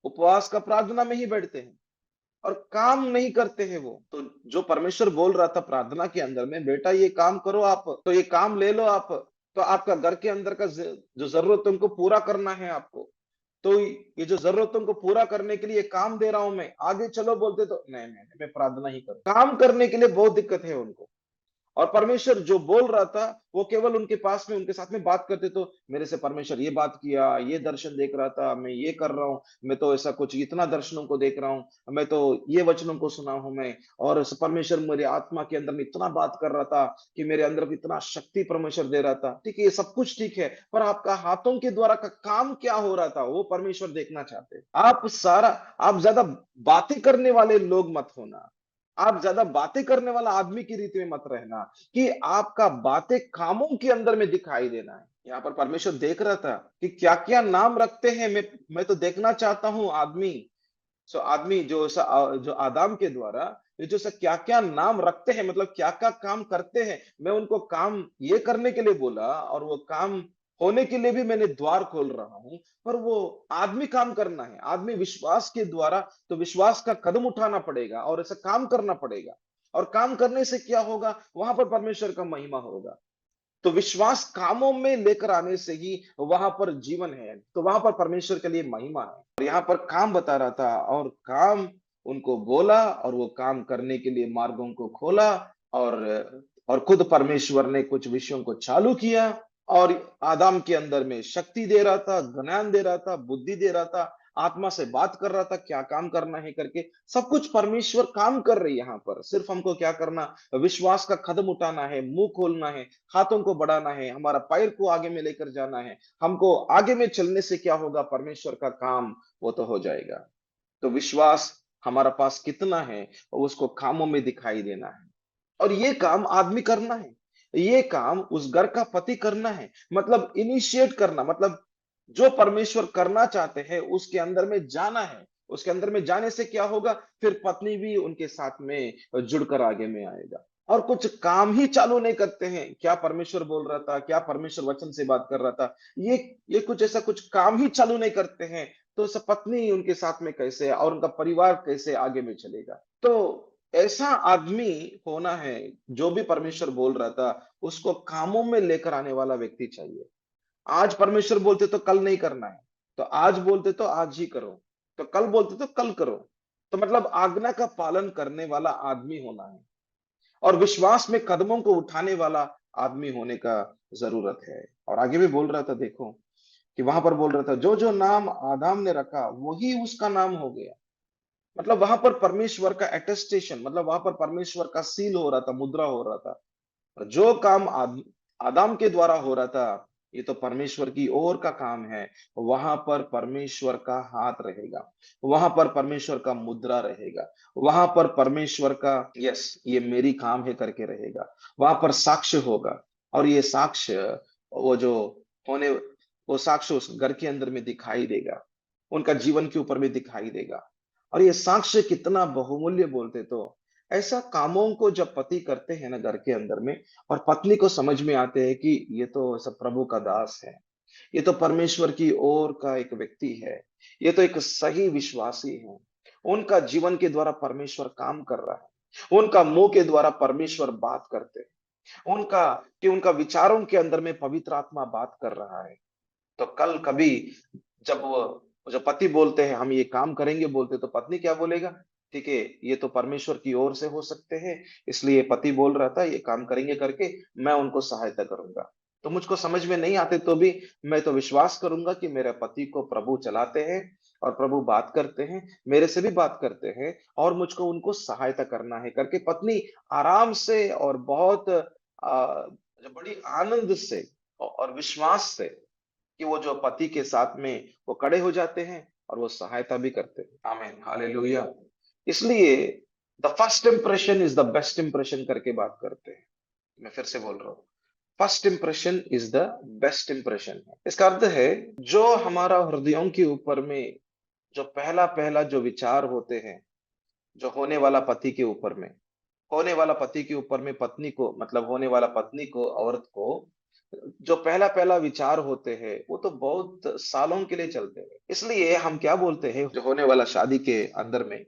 उपवास का प्रार्थना में ही बैठते हैं और काम नहीं करते हैं वो। तो जो परमेश्वर बोल रहा था प्रार्थना के अंदर में, बेटा ये काम करो आप, तो ये काम ले लो आप, तो आपका घर के अंदर का जो जरूरत है उनको पूरा करना है आपको। तो ये जो जरूरतों को पूरा करने के लिए काम दे रहा हूं मैं, आगे चलो बोलते तो नहीं नहीं नहीं, मैं प्रार्थना ही करूं। काम करने के लिए बहुत दिक्कत है उनको। और परमेश्वर जो बोल रहा था वो केवल उनके पास में उनके साथ में बात करते, तो मेरे से परमेश्वर ये बात किया, ये दर्शन देख रहा था, मैं ये कर रहा हूँ, मैं तो ऐसा कुछ इतना दर्शनों को देख रहा हूँ, मैं तो ये वचनों को सुना हूं मैं। और परमेश्वर मेरी आत्मा के अंदर में इतना बात कर रहा था कि मेरे अंदर भी इतना शक्ति परमेश्वर दे रहा था। ठीक है, ये सब कुछ ठीक है, पर आपका हाथों के द्वारा का काम क्या हो रहा था वो परमेश्वर देखना चाहते हैं। आप ज्यादा बातें करने वाले लोग मत होना, आप ज्यादा बातें करने वाला आदमी की रीति में मत रहना, कि आपका बातें कामों के अंदर में दिखाई देना है। यहाँ पर परमेश्वर देख रहा था कि क्या क्या नाम रखते हैं, मैं तो देखना चाहता हूं आदमी। सो आदमी जो आदाम के द्वारा ये जो क्या क्या नाम रखते हैं, मतलब क्या क्या काम करते हैं, मैं उनको काम ये करने के लिए बोला, और वो काम होने के लिए भी मैंने द्वार खोल रहा हूं। पर वो आदमी काम करना है, आदमी विश्वास के द्वारा, तो विश्वास का कदम उठाना पड़ेगा और ऐसा काम करना पड़ेगा। और काम करने से क्या होगा, वहां पर परमेश्वर का महिमा होगा। तो विश्वास कामों में लेकर आने से ही वहां पर जीवन है, तो वहां पर परमेश्वर के लिए महिमा है। और यहाँ पर काम बता रहा था, और काम उनको बोला, और वो काम करने के लिए मार्गों को खोला। और और खुद परमेश्वर ने कुछ विषयों को चालू किया, और आदम के अंदर में शक्ति दे रहा था, ज्ञान दे रहा था, बुद्धि दे रहा था, आत्मा से बात कर रहा था क्या काम करना है करके। सब कुछ परमेश्वर काम कर रही है। यहाँ पर सिर्फ हमको क्या करना, विश्वास का कदम उठाना है, मुंह खोलना है, हाथों को बढ़ाना है, हमारा पैर को आगे में लेकर जाना है। हमको आगे में चलने से क्या होगा, परमेश्वर का काम वो तो हो जाएगा। तो विश्वास हमारा पास कितना है, और उसको कामों में दिखाई देना है। और ये काम आदमी करना है, ये काम उस घर का पति करना है। मतलब इनिशिएट करना, मतलब जो परमेश्वर करना चाहते हैं उसके अंदर में जाना है। उसके अंदर में जाने से क्या होगा, फिर पत्नी भी उनके साथ में जुड़कर आगे में आएगा। और कुछ काम ही चालू नहीं करते हैं, क्या परमेश्वर बोल रहा था, क्या परमेश्वर वचन से बात कर रहा था, ये कुछ ऐसा कुछ काम ही चालू नहीं करते हैं, तो सब पत्नी उनके साथ में कैसे और उनका परिवार कैसे आगे में चलेगा। तो ऐसा आदमी होना है, जो भी परमेश्वर बोल रहा था उसको कामों में लेकर आने वाला व्यक्ति चाहिए। आज परमेश्वर बोलते तो कल नहीं करना है, तो आज बोलते तो आज ही करो, तो कल बोलते तो कल करो। तो मतलब आज्ञा का पालन करने वाला आदमी होना है, और विश्वास में कदमों को उठाने वाला आदमी होने का जरूरत है। और आगे भी बोल रहा था, देखो कि वहां पर बोल रहा था जो जो नाम आदाम ने रखा वही उसका नाम हो गया। मतलब वहां पर परमेश्वर का अटेस्टेशन, मतलब वहां पर परमेश्वर का सील हो रहा था, मुद्रा हो रहा था। जो काम आदम के द्वारा हो रहा था, ये तो परमेश्वर की ओर का काम है। वहां पर परमेश्वर का हाथ रहेगा, वहां पर परमेश्वर का मुद्रा रहेगा, वहां पर परमेश्वर का यस ये मेरी काम है करके रहेगा। वहां पर साक्ष्य होगा, और ये साक्ष्य वो जो होने वो साक्ष्य उस घर के अंदर में दिखाई देगा, उनका जीवन के ऊपर भी दिखाई देगा। और ये साक्ष्य कितना बहुमूल्य बोलते तो, ऐसा कामों को जब पति करते हैं ना घर के अंदर में, और पत्नी को समझ में आते हैं कि ये तो सब प्रभु का दास है, ये तो परमेश्वर की ओर का एक व्यक्ति है, ये तो एक सही विश्वासी है, उनका जीवन के द्वारा परमेश्वर काम कर रहा है, उनका मुंह के द्वारा परमेश्वर बात करते हैं, उनका विचारों के अंदर में पवित्र आत्मा बात कर रहा है। तो कल कभी जब वो जो पति बोलते हैं हम ये काम करेंगे बोलते, तो पत्नी क्या बोलेगा? ठीक है, ये तो परमेश्वर की ओर से हो सकते हैं, इसलिए पति बोल रहा था ये काम करेंगे करके, मैं उनको सहायता करूंगा। तो मुझको समझ में नहीं आते तो भी मैं तो विश्वास करूंगा कि मेरे पति को प्रभु चलाते हैं, और प्रभु बात करते हैं, मेरे से भी बात करते हैं, और मुझको उनको सहायता करना है करके पत्नी आराम से और बहुत बड़ी आनंद से और विश्वास से कि वो जो पति के साथ में वो खड़े हो जाते हैं, और वो सहायता भी करते हैं। आमीन, हालेलुया। इसलिए the first impression is the best impression करके बात करते हैं। मैं फिर से बोल रहा हूँ, first impression is the best impression. इसका अर्थ है, जो हमारा हृदयों के ऊपर में जो पहला पहला जो विचार होते हैं, जो होने वाला पति के ऊपर में, होने वाला पति के ऊपर में पत्नी को, मतलब होने वाला पत्नी को, औरत को जो पहला पहला विचार होते हैं, वो तो बहुत सालों के लिए चलते हैं। इसलिए हम क्या बोलते हैं, जो होने वाला शादी के अंदर में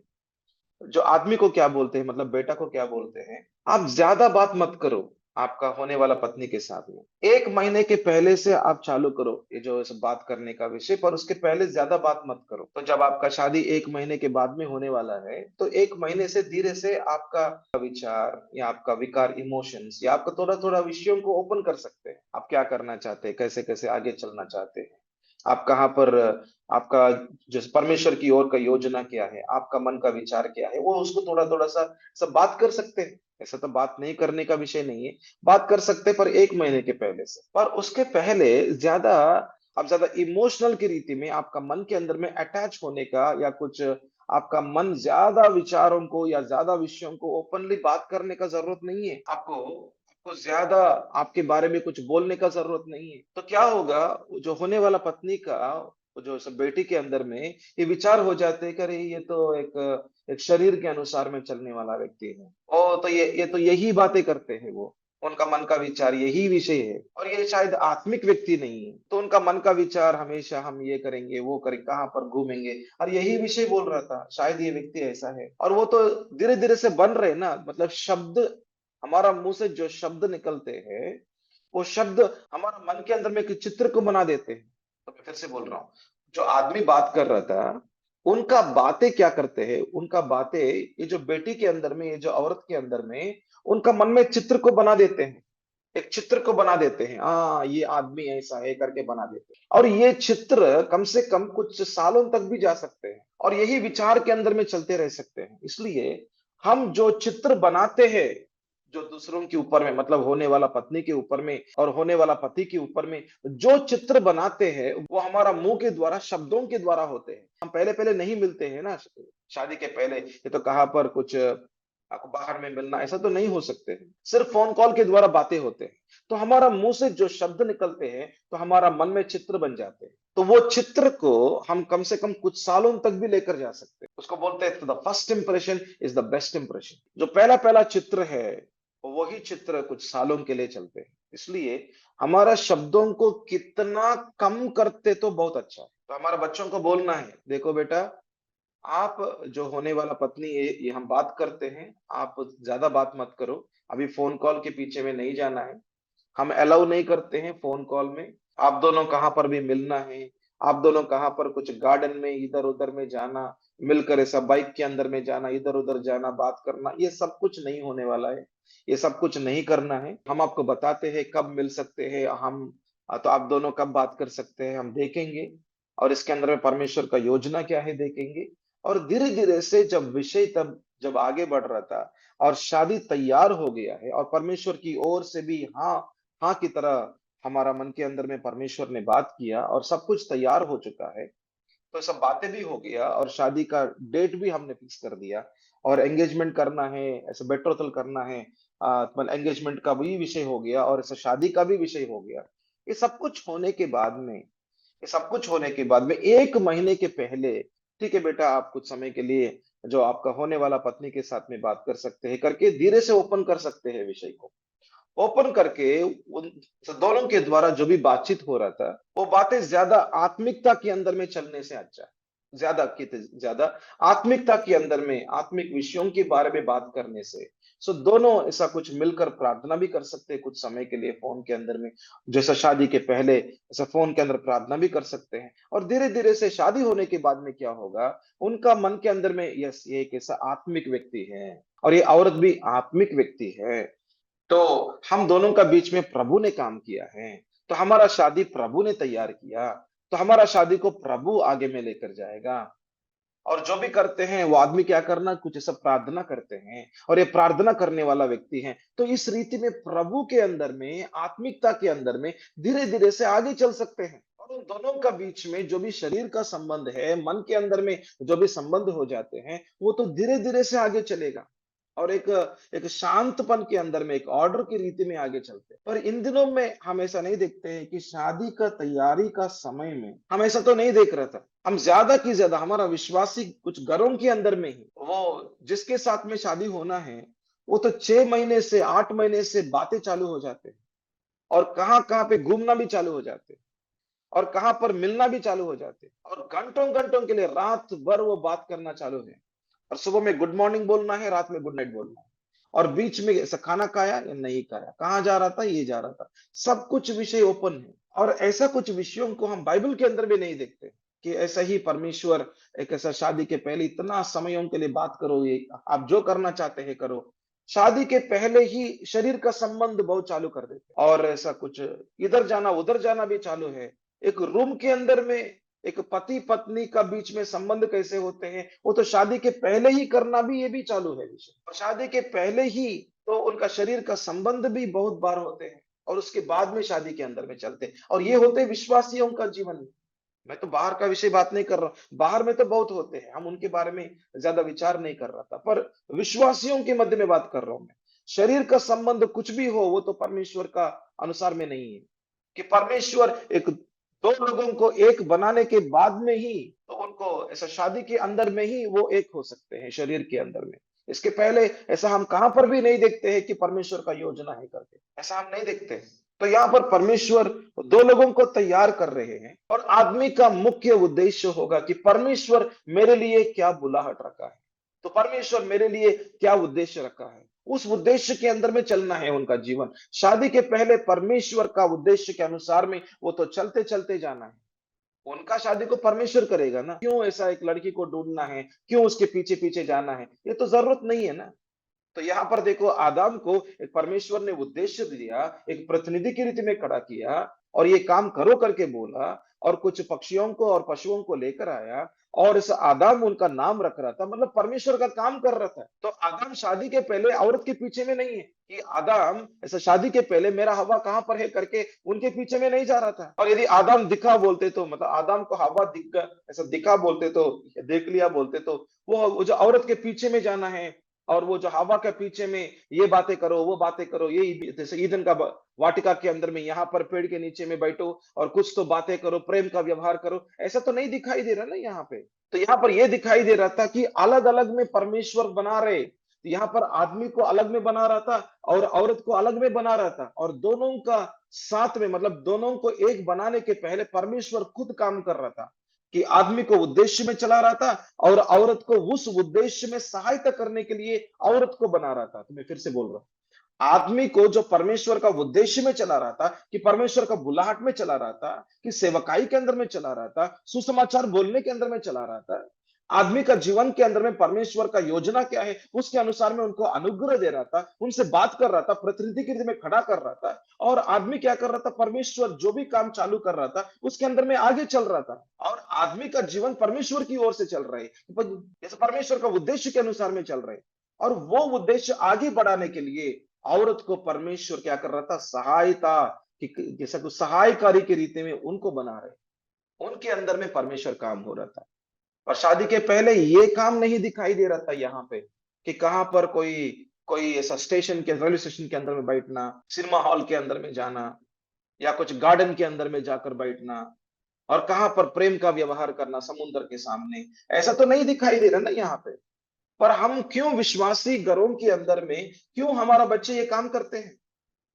जो आदमी को क्या बोलते हैं, मतलब बेटा को क्या बोलते हैं, आप ज्यादा बात मत करो आपका होने वाला पत्नी के साथ में। 1 महीने के पहले से आप चालू करो ये जो इस बात करने का विषय, पर उसके पहले ज्यादा बात मत करो। तो जब आपका शादी 1 महीने के बाद में होने वाला है, तो 1 महीने से धीरे से आपका विचार या आपका विकार, इमोशंस, या आपका थोड़ा थोड़ा विषयों को ओपन कर सकते हैं। आप क्या करना चाहते हैं, कैसे कैसे आगे चलना चाहते हैं, आप कहाँ पर, आपका जो परमेश्वर की ओर का योजना क्या है, आपका मन का विचार क्या है, वो उसको थोड़ा थोड़ा सा सब बात कर सकते हैं। ऐसा तो बात नहीं करने का विषय नहीं है, बात कर सकते हैं, पर 1 महीने के पहले से। पर उसके पहले ज्यादा आप ज्यादा इमोशनल की रीति में आपका मन के अंदर में अटैच होने का, या कुछ आपका मन ज्यादा विचारों को या ज्यादा विषयों को ओपनली बात करने का जरूरत नहीं है। आपको आपको ज्यादा आपके बारे में कुछ बोलने का जरूरत नहीं है। तो क्या होगा, जो होने वाला पत्नी का, वो जो सब बेटी के अंदर में ये विचार हो जाते हैं कि अरे ये तो एक एक शरीर के अनुसार में चलने वाला व्यक्ति है, ओ तो ये तो यही बातें करते हैं, वो उनका मन का विचार यही विषय है, और ये शायद आत्मिक व्यक्ति नहीं है, तो उनका मन का विचार हमेशा हम ये करेंगे, वो करेंगे, कहाँ पर घूमेंगे, और यही विषय बोल रहा था, शायद ये व्यक्ति ऐसा है। और वो तो धीरे धीरे से बन रहे ना, मतलब शब्द, हमारा मुंह से जो शब्द निकलते हैं, वो शब्द हमारा मन के अंदर में एक चित्र को बना देते हैं। तो मैं फिर से बोल रहा हूँ, जो आदमी बात कर रहा था, उनका बातें क्या करते हैं, उनका बातें ये जो बेटी के अंदर में, ये जो औरत के अंदर में, उनका मन में चित्र को बना देते हैं, एक चित्र को बना देते हैं, हाँ ये आदमी ऐसा है करके बना देते हैं। और ये चित्र कम से कम कुछ सालों तक भी जा सकते हैं, और यही विचार के अंदर में चलते रह सकते हैं। इसलिए हम जो चित्र बनाते हैं, जो दूसरों के ऊपर में, मतलब होने वाला पत्नी के ऊपर में और होने वाला पति के ऊपर में जो चित्र बनाते हैं, वो हमारा मुंह के द्वारा, शब्दों के द्वारा होते हैं। हम पहले पहले नहीं मिलते हैं ना, शादी के पहले ये तो कहाँ पर कुछ आपको बाहर में मिलना, ऐसा तो नहीं हो सकते हैं, सिर्फ फोन कॉल के द्वारा बातें होते हैं। तो हमारा मुंह से जो शब्द निकलते हैं, तो हमारा मन में चित्र बन जाते हैं। तो वो चित्र को हम कम से कम कुछ सालों तक भी लेकर जा सकते हैं। उसको बोलते हैं the first impression is the best impression. जो पहला पहला चित्र है, वही चित्र कुछ सालों के लिए चलते हैं। इसलिए हमारा शब्दों को कितना कम करते तो बहुत अच्छा है। तो हमारे बच्चों को बोलना है, देखो बेटा, आप जो होने वाला पत्नी है, ये हम बात करते हैं, आप ज्यादा बात मत करो, अभी फोन कॉल के पीछे में नहीं जाना है, हम अलाउ नहीं करते हैं फोन कॉल में। आप दोनों कहाँ पर भी मिलना है, आप दोनों कहाँ पर कुछ गार्डन में इधर उधर में जाना, मिलकर ऐसा बाइक के अंदर में जाना, इधर उधर जाना, बात करना, ये सब कुछ नहीं होने वाला है। ये सब कुछ नहीं करना है। हम आपको बताते हैं कब मिल सकते हैं हम, तो आप दोनों कब बात कर सकते हैं हम देखेंगे, और इसके अंदर में परमेश्वर का योजना क्या है देखेंगे, और धीरे-धीरे से जब विषय तब जब आगे बढ़ रहा था और शादी तैयार हो गया है और परमेश्वर की ओर से भी हाँ, हाँ की तरह हमारा मन के अंदर में परमेश्वर ने बात किया और सब कुछ तैयार हो चुका है। तो सब बातें भी हो गया और शादी का डेट भी हमने फिक्स कर दिया और एंगेजमेंट करना है, ऐसे बेट्रोथल करना है। मतलब एंगेजमेंट का भी विषय हो गया और ऐसे शादी का भी विषय हो गया। ये सब कुछ होने के बाद में ये सब कुछ होने के बाद में 1 महीने के पहले, ठीक है बेटा आप कुछ समय के लिए जो आपका होने वाला पत्नी के साथ में बात कर सकते हैं करके धीरे से ओपन कर सकते हैं विषय को। ओपन करके उन दोनों के द्वारा जो भी बातचीत हो रहा था, वो बातें ज़्यादा आत्मिकता के अंदर में चलने से अच्छा है। ज़्यादा आत्मिकता के अंदर में आत्मिक विषयों के बारे में बात करने से। सो दोनों ऐसा कुछ मिलकर प्रार्थना भी कर सकते हैं कुछ समय के लिए फ़ोन के अंदर में। जैसा शादी के पहले ऐसा फ़ोन के अंदर प्रार्थना भी कर सकते हैं और धीरे-धीरे से शादी होने के बाद में क्या होगा, उनका मन के अंदर में यस ये एक ऐसा आत्मिक व्यक्ति है और ये औरत भी आत्मिक व्यक्ति है। तो हम दोनों का बीच में प्रभु ने काम किया है, तो हमारा शादी प्रभु ने तैयार किया, तो हमारा शादी को प्रभु आगे में लेकर जाएगा। और जो भी करते हैं वो आदमी क्या करना कुछ ऐसा प्रार्थना करते हैं और ये प्रार्थना करने वाला व्यक्ति है, तो इस रीति में प्रभु के अंदर में, आत्मिकता के अंदर में धीरे-धीरे से आगे चल सकते हैं। और उन दोनों का बीच में जो भी शरीर का संबंध है, मन के अंदर में जो भी संबंध हो जाते हैं, वो तो धीरे-धीरे से आगे चलेगा। और एक एक शांतपन के अंदर में एक ऑर्डर की रीति में आगे चलते हैं। पर इन दिनों में हम ऐसा नहीं देखते हैं कि शादी का तैयारी का समय में हम ऐसा तो नहीं देख रहा था। हम ज़्यादा की ज़्यादा हमारा विश्वासी कुछ घरों के अंदर में ही वो जिसके साथ में शादी होना है, वो तो 6 महीने से 8 महीने से बातें चालू हो जाते हैं और कहाँ-कहाँ पे घूमना भी चालू हो जाते हैं और कहाँ पर मिलना भी चालू हो जाते हैं और घंटों-घंटों के लिए रात भर वो बात करना चालू है। और सुबह में गुड मॉर्निंग बोलना है, रात में गुड नाइट बोलना है। और बीच में ऐसा खाना खाया या नहीं खाया, कहाँ जा रहा था, ये जा रहा था। सब कुछ विषय ओपन है और ऐसा कुछ विषयों को हम बाइबल के अंदर भी नहीं देखते कि ऐसा ही परमेश्वर एक ऐसा शादी के पहले इतना समयों के लिए बात करो, ये आप जो करना चाहते हैं करो। शादी के पहले ही शरीर का संबंध बहुत चालू कर देते हैं और ऐसा कुछ इधर जाना, उधर जाना भी चालू है। एक रूम के अंदर में एक पति-पत्नी का बीच में संबंध कैसे होते हैं, वो तो शादी के पहले ही करना भी ये भी चालू है विषय। और शादी के पहले ही तो उनका शरीर का संबंध भी बहुत बार होते हैं और उसके बाद में शादी के अंदर में चलते हैं और ये होते हैं विश्वासियों का जीवन। मैं तो बाहर का विषय बात नहीं कर रहा हूँ, बाहर में तो बहुत होते हैं, हम उनके बारे में ज़्यादा विचार नहीं कर रहा था, पर विश्वासियों के मध्य में बात कर रहा हूँ मैं। शरीर का संबंध कुछ भी हो, वो तो परमेश्वर का अनुसार में नहीं है, कि परमेश्वर एक 2 लोगों को एक बनाने के बाद में ही तो उनको ऐसा शादी के अंदर में ही वो एक हो सकते हैं, शरीर के अंदर में। इसके पहले ऐसा हम कहाँ पर भी नहीं देखते हैं कि परमेश्वर का योजना है करके, ऐसा हम नहीं देखते। तो यहाँ पर परमेश्वर 2 लोगों को तैयार कर रहे हैं और आदमी का मुख्य उद्देश्य होगा कि परमेश्वर मेरे लिए क्या बुलाहट रखा है। तो परमेश्वर मेरे लिए क्या उद्देश्य रखा है, उस उद्देश्य के अंदर में चलना है उनका जीवन। शादी के पहले परमेश्वर का उद्देश्य के अनुसार में वो तो चलते-चलते जाना है। उनका शादी को परमेश्वर करेगा ना, क्यों ऐसा एक लड़की को ढूँढना है, क्यों उसके पीछे-पीछे जाना है, ये तो ज़रूरत नहीं है ना। तो यहाँ पर देखो आदाम को एक परमेश्वर ने उद्देश्य दिया, एक प्रतिनिधि की रीति में खड़ा किया और ये काम करो करके बोला और कुछ पक्षियों को और पशुओं को लेकर आया और इस आदाम उनका नाम रख रहा था, मतलब परमेश्वर का काम कर रहा था। तो आदाम शादी के पहले औरत के पीछे में नहीं है कि आदाम ऐसा शादी के पहले मेरा हव्वा कहाँ पर है करके उनके पीछे में नहीं जा रहा था। और यदि आदाम दिखा बोलते तो मतलब आदाम को हव्वा दिख गया ऐसा दिखा बोलते तो देख लिया बोलते तो वो जो औरत के पीछे में जाना है और वो जो हवा के पीछे में ये बातें करो, वो बातें करो, ये जैसे ईदन का वाटिका के अंदर में यहाँ पर पेड़ के नीचे में बैठो और कुछ तो बातें करो, प्रेम का व्यवहार करो, ऐसा तो नहीं दिखाई दे रहा ना यहाँ पे। तो यहाँ पर ये दिखाई दे रहा था कि अलग-अलग में परमेश्वर बना रहे। तो यहाँ पर आदमी को अलग में बना रहा था और औरत को अलग में बना रहा था और दोनों का साथ में मतलब दोनों को एक बनाने के पहले परमेश्वर खुद काम कर रहा था। कि आदमी को उद्देश्य में चला रहा था और औरत को उस उद्देश्य में सहायता करने के लिए औरत को बना रहा था। तो मैं फिर से बोल रहा हूँ, आदमी को जो परमेश्वर का उद्देश्य में चला रहा था, कि परमेश्वर का बुलाहट में चला रहा था, कि सेवकाई के अंदर में चला रहा था, सुसमाचार बोलने के अंदर में चला रहा था, आदमी का जीवन के अंदर में परमेश्वर का योजना क्या है, उसके अनुसार में उनको अनुग्रह दे रहा था, उनसे बात कर रहा था, प्रतिनिधि के रूप में खड़ा कर रहा था। और आदमी क्या कर रहा था, परमेश्वर जो भी काम चालू कर रहा था, उसके अंदर में आगे चल रहा था। और आदमी का जीवन परमेश्वर की ओर से चल रहा है, जैसे परमेश्वर का उद्देश्य के अनुसार में चल रहे। और वो उद्देश्य आगे बढ़ाने के लिए औरत को परमेश्वर क्या कर रहा था, सहायता कि जैसा कुछ सहायकारी के रीति में उनको बना रहे, उनके अंदर में परमेश्वर काम हो रहा था। और शादी के पहले ये काम नहीं दिखाई दे रहा था यहाँ पे, कि कहाँ पर कोई कोई ऐसा स्टेशन के रेलवे स्टेशन के अंदर में बैठना, सिनेमा हॉल के अंदर में जाना, या कुछ गार्डन के अंदर में जाकर बैठना, और कहाँ पर प्रेम का व्यवहार करना समुद्र के सामने। ऐसा तो नहीं दिखाई दे रहा ना यहाँ पे। पर हम क्यों विश्वासी घरों के अंदर में, क्यों हमारा बच्चे ये काम करते हैं?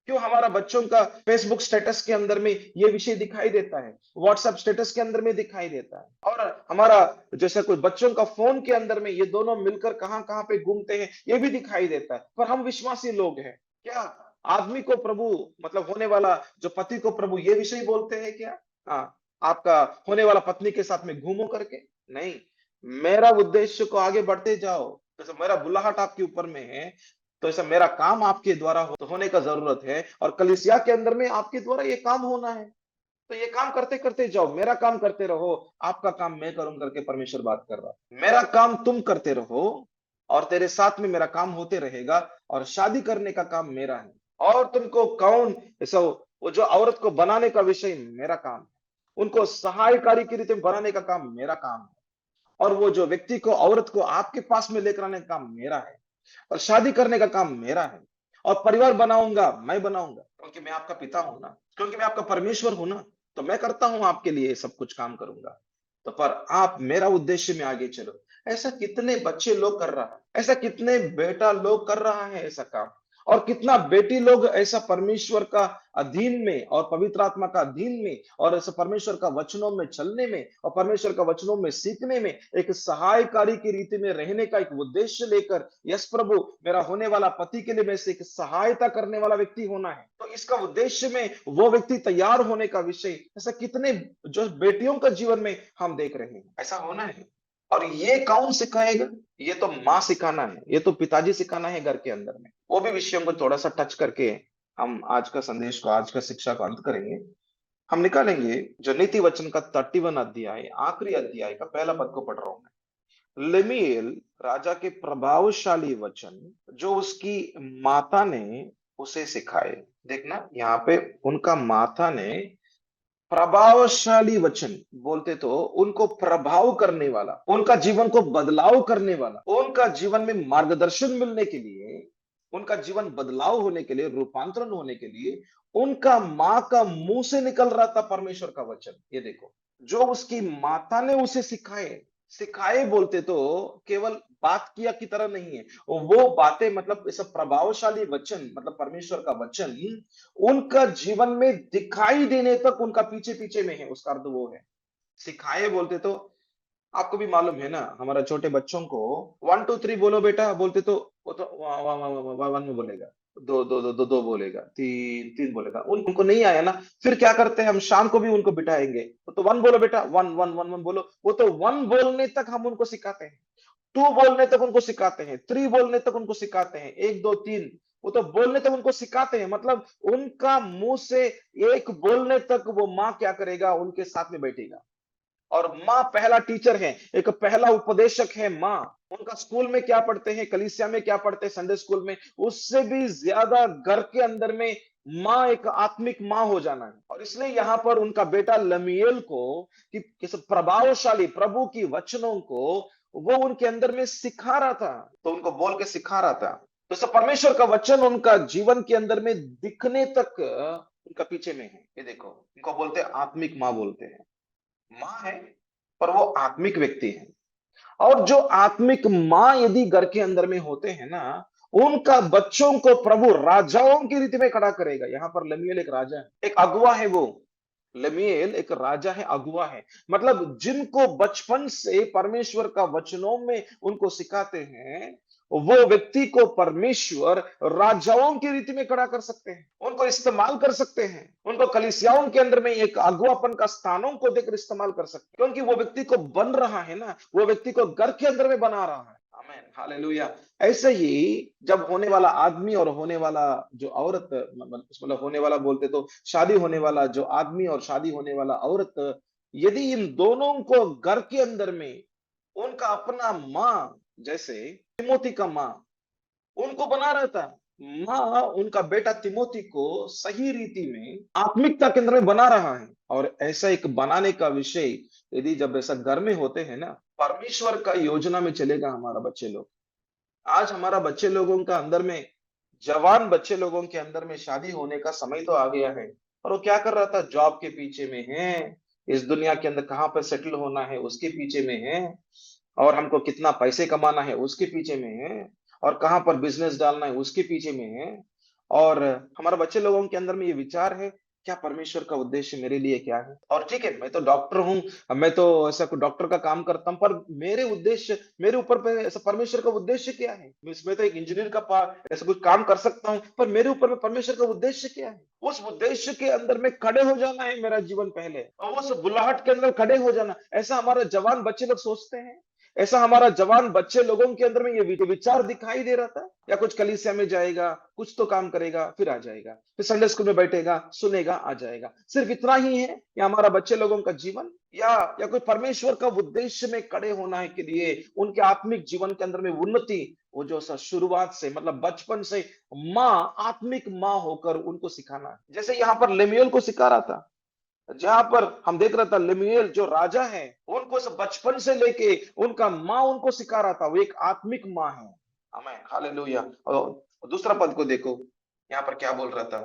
क्यों हमारा बच्चों का फेसबुक स्टेटस के अंदर में ये विषय दिखाई देता है, व्हाट्सएप स्टेटस के अंदर में दिखाई देता है, और हमारा जैसे कोई बच्चों का फोन के अंदर में ये दोनों मिलकर कहां कहां पे घूमते हैं, ये भी दिखाई देता है। पर हम विश्वासी लोग हैं क्या? आदमी को प्रभु, मतलब होने वाला जो पति को प्रभु ये विषय बोलते हैं क्या? हाँ, आपका होने वाला पत्नी के साथ में घूमो करके? नहीं। मेरा उद्देश्य को आगे बढ़ते जाओ, जैसे मेरा बुलाहट आपके ऊपर में है, तो ऐसा मेरा काम आपके द्वारा होने का जरूरत है, और कलीसिया के अंदर में आपके द्वारा ये काम होना है। तो ये काम करते करते जाओ, मेरा काम करते रहो, आपका काम मैं करूं करके परमेश्वर बात कर रहा है। मेरा काम तुम करते रहो, और तेरे साथ में मेरा काम होते रहेगा, और शादी करने का काम मेरा है। और तुमको कौन ऐसा, वो जो औरत को बनाने का विषय मेरा काम है, उनको सहायकारी की रीति में बनाने का काम मेरा काम है, और वो जो व्यक्ति को, औरत को आपके पास में लेकर आने का काम मेरा है, और शादी करने का काम मेरा है, और परिवार बनाऊंगा मैं बनाऊंगा, क्योंकि मैं आपका पिता हूं ना, क्योंकि मैं आपका परमेश्वर हूं ना। तो मैं करता हूं आपके लिए सब कुछ काम करूंगा। तो पर आप मेरा उद्देश्य में आगे चलो। ऐसा कितने बच्चे लोग कर रहा है, ऐसा कितने बेटा लोग कर रहा है ऐसा काम, और कितना बेटी लोग ऐसा परमेश्वर का अधीन में और पवित्र आत्मा का अधीन में, और ऐसा परमेश्वर का वचनों में चलने में और परमेश्वर का वचनों में सीखने में, एक सहायकारी की रीति में रहने का एक उद्देश्य लेकर, यस प्रभु, मेरा होने वाला पति के लिए मैं से एक सहायता करने वाला व्यक्ति होना है, तो इसका उद्देश्य में वो व्यक्ति तैयार होने का विषय, ऐसा कितने जो बेटियों का जीवन में हम देख रहे हैं, ऐसा होना है। और ये कौन सिखाएगा? ये तो माँ सिखाना है, ये तो पिताजी सिखाना है घर के अंदर में। वो भी विषयों को थोड़ा सा टच करके हम आज का संदेश को, आज का शिक्षा को अंत करेंगे। हम निकालेंगे जो नीति वचन का 31 अध्याय, आखिरी अध्याय का पहला पद को पढ़ रहा हूं मैं। लेमिएल राजा के प्रभावशाली वचन जो उसकी माता ने उसे सिखाए। देखना यहाँ पे, उनका माता ने प्रभावशाली वचन बोलते तो उनको प्रभाव करने वाला, उनका जीवन को बदलाव करने वाला, उनका जीवन में मार्गदर्शन मिलने के लिए, उनका जीवन बदलाव होने के लिए, रूपांतरण होने के लिए, उनका माँ का मुंह से निकल रहा था परमेश्वर का वचन। ये देखो, जो उसकी माता ने उसे सिखाए। सिखाए बोलते तो केवल बात किया की तरह नहीं है, वो बातें मतलब ऐसा प्रभावशाली वचन, मतलब परमेश्वर का वचन उनका जीवन में दिखाई देने तक उनका पीछे पीछे में है, उसका अर्थ वो है। सिखाए बोलते तो आपको भी मालूम है ना, हमारा छोटे बच्चों को 1 2 3 बोलो बेटा बोलते तो वो तो वन में बोलेगा, दो दो दो दो दो बोलेगा, तीन तीन बोलेगा। उनको नहीं आया ना, फिर क्या करते हैं हम, शाम को भी उनको बिठाएंगे, तो वन बोलो बेटा, वन वन वन वन बोलो। वो तो वन बोलने तक हम उनको सिखाते हैं, टू बोलने तक उनको सिखाते हैं, थ्री बोलने तक उनको सिखाते हैं, एक दो तीन, वो तो बोलने तक उनको सिखाते हैं। मतलब उनका मुंह से एक बोलने तक वो माँ क्या करेगा, उनके साथ में बैठेगा। और माँ पहला टीचर है, एक पहला उपदेशक है माँ। उनका स्कूल में क्या पढ़ते हैं, कलीसिया में क्या पढ़ते हैं, संडे स्कूल में, उससे भी ज्यादा घर के अंदर में माँ, एक आत्मिक माँ हो जाना है। और इसलिए यहाँ पर उनका बेटा लमीएल को कि किस प्रभावशाली प्रभु की वचनों को वो उनके अंदर में सिखा रहा था, तो उनको बोल के सिखा रहा था। तो सब परमेश्वर का वचन उनका जीवन के अंदर में दिखने तक उनका पीछे में है। ये देखो, इनको बोलते हैं आत्मिक माँ बोलते हैं। माँ है पर वो आत्मिक व्यक्ति है। और जो आत्मिक माँ यदि घर के अंदर में होते हैं ना, उनका बच्चों को प्रभु राजाओं की रीति में खड़ा करेगा। यहाँ पर लमीएल एक राजा है, एक अगुवा है। वो लमीएल एक राजा है, अगुवा है। मतलब जिनको बचपन से परमेश्वर का वचनों में उनको सिखाते हैं, वो व्यक्ति को परमेश्वर राजाओं की रीति में खड़ा कर सकते हैं, उनको इस्तेमाल कर सकते हैं, उनको कलीसियाओं के अंदर में एक अगुवापन का स्थानों को देकर इस्तेमाल कर सकते हैं, क्योंकि वो व्यक्ति को बन रहा है ना, वो व्यक्ति को घर के अंदर में बना रहा है। आमेन, हालेलुया। ऐसे ही जब होने वाला आदमी और होने वाला जो औरत, मतलब होने वाला बोलते तो शादी होने वाला जो आदमी और शादी होने वाला औरत, यदि इन दोनों को घर के अंदर में उनका अपना माँ, जैसे तिमोथी का माँ उनको बना रहता, माँ उनका बेटा तिमोथी को सही रीति में आत्मिकता के अंदर में बना रहा है। और ऐसा एक बनाने का विषय यदि जब ऐसा घर में होते हैं ना, परमेश्वर का योजना में चलेगा हमारा बच्चे लोग। आज हमारा बच्चे लोगों का अंदर में, जवान बच्चे लोगों के अंदर में शादी होने का समय तो आ गया है, और वो क्या कर रहा था, जॉब के पीछे में है, इस दुनिया के अंदर कहाँ पर सेटल होना है उसके पीछे में है, और हमको कितना पैसे कमाना है उसके पीछे में है, और कहाँ पर बिजनेस डालना है उसके पीछे में है। और हमारे बच्चे लोगों के अंदर में ये विचार है, क्या परमेश्वर का उद्देश्य मेरे लिए क्या है। और ठीक है, मैं तो डॉक्टर हूँ, मैं तो ऐसा कोई डॉक्टर का काम करता हूँ, पर मेरे उद्देश्य, मेरे ऊपर पे ऐसा परमेश्वर का उद्देश्य क्या है। मैं तो एक इंजीनियर का ऐसा कुछ काम कर सकता हूँ, पर मेरे ऊपर में परमेश्वर का उद्देश्य क्या है। उस उद्देश्य के अंदर में खड़े हो जाना है मेरा जीवन पहले, और उस बुलाहट के अंदर खड़े हो जाना, ऐसा हमारा जवान बच्चे लोग सोचते हैं। ऐसा हमारा जवान बच्चे लोगों के अंदर में ये विचार दिखाई दे रहा था, या कुछ कलीसिया में जाएगा, कुछ तो काम करेगा, फिर आ जाएगा, फिर संडे स्कूल में बैठेगा, सुनेगा, आ जाएगा, सिर्फ इतना ही है या हमारा बच्चे लोगों का जीवन, या कोई परमेश्वर का उद्देश्य में खड़े होना है के लिए उनके आत्मिक जीवन के अंदर में उन्नति, वो जो शुरुआत से मतलब बचपन से माँ, आत्मिक माँ होकर उनको सिखाना है। जैसे यहाँ पर लेमुएल को सिखा रहा था, जहां पर हम देख रहा था लेमुएल जो राजा है, उनको सब बचपन से लेके उनका माँ उनको सिखा रहा था, वो एक आत्मिक माँ है। आमेन, हालेलुया। और दूसरा पद को देखो, यहाँ पर क्या बोल रहा था,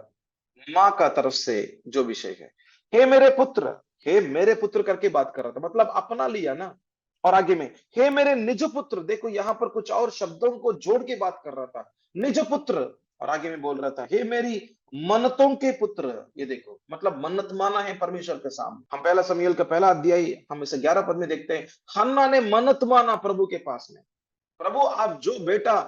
माँ का तरफ से जो विषय है, हे मेरे पुत्र, हे मेरे पुत्र करके बात कर रहा था, मतलब अपना लिया ना। और आगे में हे मेरे निज पुत्र, देखो यहाँ पर कुछ और शब्दों को जोड़ के बात कर रहा था, निज पुत्र। और आगे में बोल रहा था हे मेरी मन्नतों के पुत्र, ये देखो मतलब मन्नत माना है परमेश्वर के सामने। हम पहला शमूएल का पहला अध्याय हम इसे 11 पद में देखते हैं, हन्ना ने मन्नत माना प्रभु के पास में, प्रभु आप जो बेटा,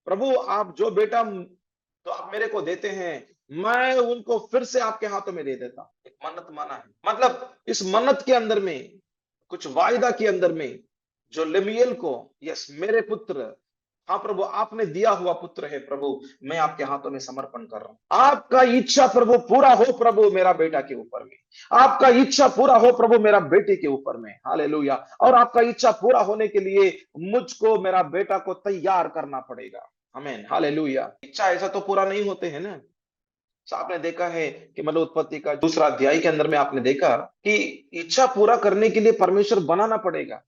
प्रभु आप जो बेटा तो आप मेरे को देते हैं, मैं उनको फिर से आपके हाथों में दे देता। एक मन्नत माना है, मतलब इस मन्नत के अंदर में, कुछ वायदा के अंदर में, जो लेमुएल को, यस मेरे पुत्र, हाँ प्रभु आपने दिया हुआ पुत्र है प्रभु, मैं आपके हाथों में समर्पण कर रहा हूं। आपका इच्छा प्रभु पूरा हो प्रभु मेरा बेटा के ऊपर में, आपका इच्छा पूरा हो प्रभु मेरा बेटे के ऊपर में, हालेलुया। और आपका इच्छा पूरा होने के लिए मुझको मेरा बेटा को तैयार करना पड़ेगा। आमीन, हालेलुया। इच्छा ऐसा तो पूरा नहीं होते हैं ना। आपने देखा है कि मतलब उत्पत्ति का दूसरा अध्याय के अंदर में आपने देखा कि इच्छा पूरा करने के लिए परमेश्वर बनाना पड़ेगा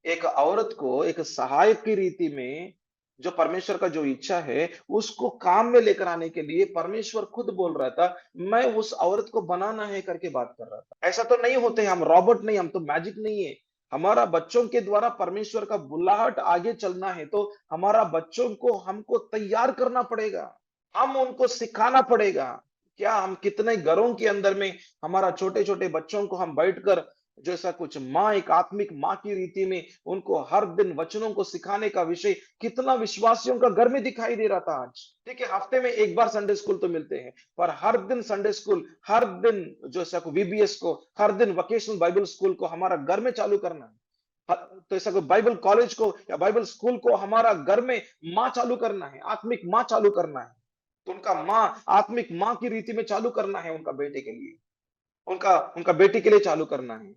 एक औरत को, एक सहायक की रीति में, जो परमेश्वर का जो इच्छा है उसको काम में लेकर आने के लिए परमेश्वर खुद बोल रहा था, मैं उस औरत को बनाना है करके बात कर रहा था। ऐसा तो नहीं होते, हम रॉबोट नहीं, हम तो मैजिक नहीं है। हमारा बच्चों के द्वारा परमेश्वर का बुलाहट आगे चलना है तो हमारा बच्चों को हमको तैयार करना पड़ेगा, हम उनको सिखाना पड़ेगा। क्या हम कितने घरों के अंदर में हमारा छोटे छोटे बच्चों को हम बैठकर, जैसा कुछ माँ, एक आत्मिक माँ की रीति में उनको हर दिन वचनों को सिखाने का विषय कितना विश्वासियों का घर में दिखाई दे रहा था। आज ठीक है, हफ्ते में एक बार संडे स्कूल तो मिलते हैं, पर हर दिन संडे स्कूल, हर दिन जो ऐसा वीबीएस को, हर दिन वोकेशनल बाइबल स्कूल को हमारा घर में चालू करना है। तो ऐसा कोई बाइबल कॉलेज को या बाइबल स्कूल को हमारा घर में माँ चालू करना है, आत्मिक माँ चालू करना है। तो उनका माँ, आत्मिक माँ की रीति में चालू करना है उनका बेटे के लिए, उनका उनका बेटी के लिए चालू करना है।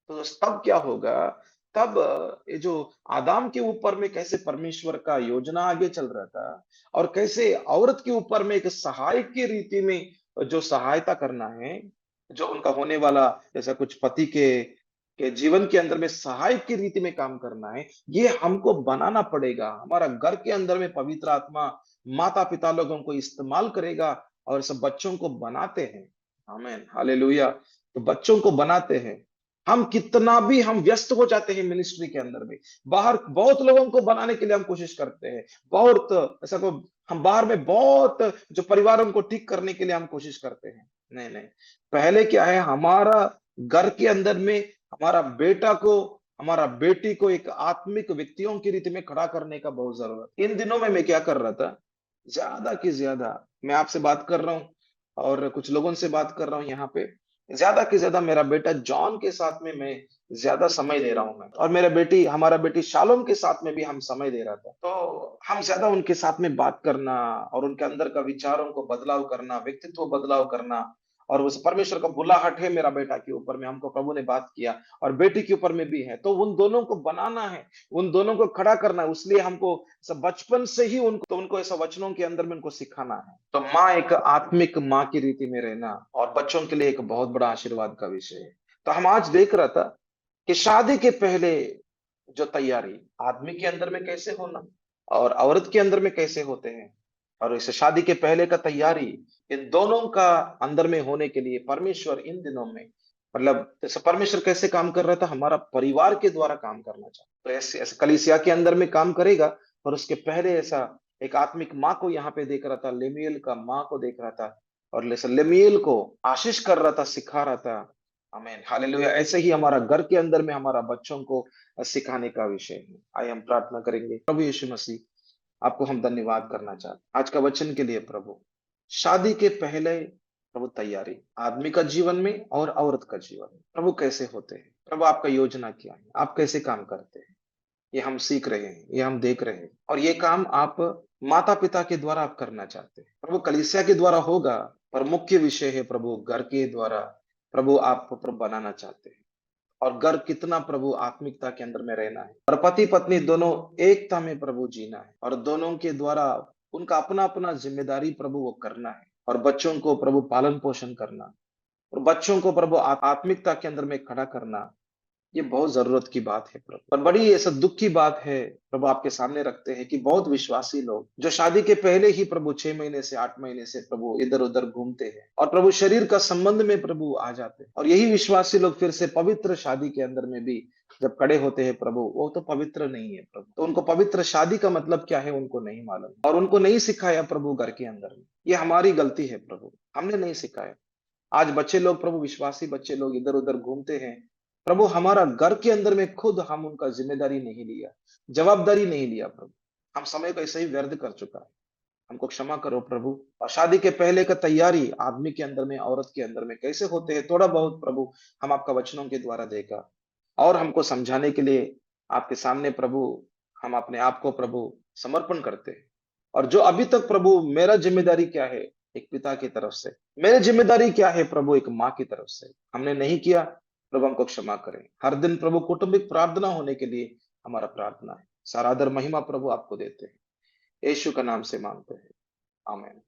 तो तब क्या होगा, तब ये जो आदाम के ऊपर में कैसे परमेश्वर का योजना आगे चल रहा था, और कैसे औरत के ऊपर में एक सहायक की रीति में जो सहायता करना है, जो उनका होने वाला जैसा कुछ पति के जीवन के अंदर में सहायक की रीति में काम करना है, ये हमको बनाना पड़ेगा। हमारा घर के अंदर में पवित्र आत्मा, माता पिता लोगों को इस्तेमाल करेगा और सब बच्चों को बनाते हैं। आमीन, हालेलुया। तो बच्चों को बनाते हैं। हम कितना भी हम व्यस्त हो जाते हैं मिनिस्ट्री के अंदर में, बाहर बहुत लोगों को बनाने के लिए हम कोशिश करते हैं, बहुत ऐसा को हम बाहर में बहुत जो परिवारों को ठीक करने के लिए हम कोशिश करते हैं। नहीं नहीं, पहले क्या है, हमारा घर के अंदर में हमारा बेटा को हमारा बेटी को एक आत्मिक व्यक्तियों की रीति में खड़ा करने का बहुत जरूरत। इन दिनों में मैं क्या कर रहा था, ज्यादा की ज्यादा मैं आपसे बात कर रहा हूँ और कुछ लोगों से बात कर रहा हूँ यहाँ पे, ज्यादा से ज्यादा मेरा बेटा जॉन के साथ में मैं ज्यादा समय दे रहा हूँ मैं, और मेरा बेटी हमारा बेटी शालोम के साथ में भी हम समय दे रहा था। तो हम ज्यादा उनके साथ में बात करना और उनके अंदर का विचारों को बदलाव करना, व्यक्तित्व बदलाव करना, और उस परमेश्वर का बुलाहट है मेरा बेटा के ऊपर में, हमको प्रभु ने बात किया और बेटी के ऊपर में भी है, तो उन दोनों को बनाना है, उन दोनों को खड़ा करना है। इसलिए हमको सब बचपन से ही उनको ऐसा वचनों के अंदर में उनको सिखाना है। तो माँ, एक आत्मिक माँ की रीति में रहना और बच्चों के लिए एक बहुत बड़ा आशीर्वाद का विषय है। तो हम आज देख रहा था कि शादी के पहले जो तैयारी आदमी के अंदर में कैसे होना और औरत के अंदर में कैसे होते हैं, और इस शादी के पहले का तैयारी इन दोनों का अंदर में होने के लिए परमेश्वर इन दिनों में, मतलब जैसे परमेश्वर कैसे काम कर रहा था, हमारा परिवार के द्वारा काम करना चाहता, तो ऐसे ऐसे कलीसिया के अंदर में काम करेगा। पर उसके पहले ऐसा एक आत्मिक माँ को यहाँ पे देख रहा था, लेमियल का माँ को देख रहा था, और लेमियल को आशीष कर रहा था, सिखा रहा था। आमीन, हालेलुया। ऐसे ही हमारा घर के अंदर में हमारा बच्चों को सिखाने का विषय है। आइए हम प्रार्थना करेंगे। प्रभु यीशु मसीह, आपको हम धन्यवाद करना चाहते हैं आज का वचन के लिए प्रभु। शादी के पहले प्रभु तैयारी आदमी का जीवन में और औरत का जीवन में प्रभु कैसे होते हैं, प्रभु आपका योजना क्या है, आप कैसे काम करते हैं, ये हम सीख रहे हैं, ये हम देख रहे हैं, और ये काम आप माता पिता के द्वारा आप करना चाहते हैं प्रभु, कलीसिया के द्वारा होगा, पर मुख्य विषय है प्रभु घर के द्वारा प्रभु आप प्रभु बनाना चाहते हैं। और घर कितना प्रभु आत्मिकता के अंदर में रहना है, और पति पत्नी दोनों एकता में प्रभु जीना है, और दोनों के द्वारा उनका अपना अपना जिम्मेदारी प्रभु वो करना है, और बच्चों को प्रभु पालन पोषण करना, और बच्चों को प्रभु आत्मिकता के अंदर में खड़ा करना, ये बहुत जरूरत की बात है प्रभु। पर बड़ी ऐसा दुख की बात है प्रभु, आपके सामने रखते हैं कि बहुत विश्वासी लोग जो शादी के पहले ही प्रभु 6 महीने से 8 महीने से प्रभु इधर उधर घूमते हैं और प्रभु शरीर का संबंध में प्रभु आ जाते हैं, और यही विश्वासी लोग फिर से पवित्र शादी के अंदर में भी जब खड़े होते हैं प्रभु, वो तो पवित्र नहीं है प्रभु। तो उनको पवित्र शादी का मतलब क्या है उनको नहीं मालूम, और उनको नहीं सिखाया प्रभु घर के अंदर में। ये हमारी गलती है प्रभु, हमने नहीं सिखाया। आज बच्चे लोग प्रभु, विश्वासी बच्चे लोग इधर उधर घूमते हैं प्रभु, हमारा घर के अंदर में खुद हम उनका जिम्मेदारी नहीं लिया, जवाबदारी नहीं लिया प्रभु, हम समय को ऐसे ही व्यर्थ कर चुका है। हमको क्षमा करो प्रभु। और शादी के पहले का तैयारी आदमी के अंदर में औरत के अंदर में कैसे होते हैं, थोड़ा बहुत प्रभु हम आपका वचनों के द्वारा देखा, और हमको समझाने के लिए आपके सामने प्रभु हम अपने आप को प्रभु समर्पण करते हैं। और जो अभी तक प्रभु मेरा जिम्मेदारी क्या है एक पिता की तरफ से, मेरी जिम्मेदारी क्या है प्रभु एक माँ की तरफ से, हमने नहीं किया प्रभु, हमको क्षमा करें। हर दिन प्रभु कौटुंबिक प्रार्थना होने के लिए हमारा प्रार्थना है। सारा आदर महिमा प्रभु आपको देते हैं, यीशु का नाम से मांगते हैं, आमीन।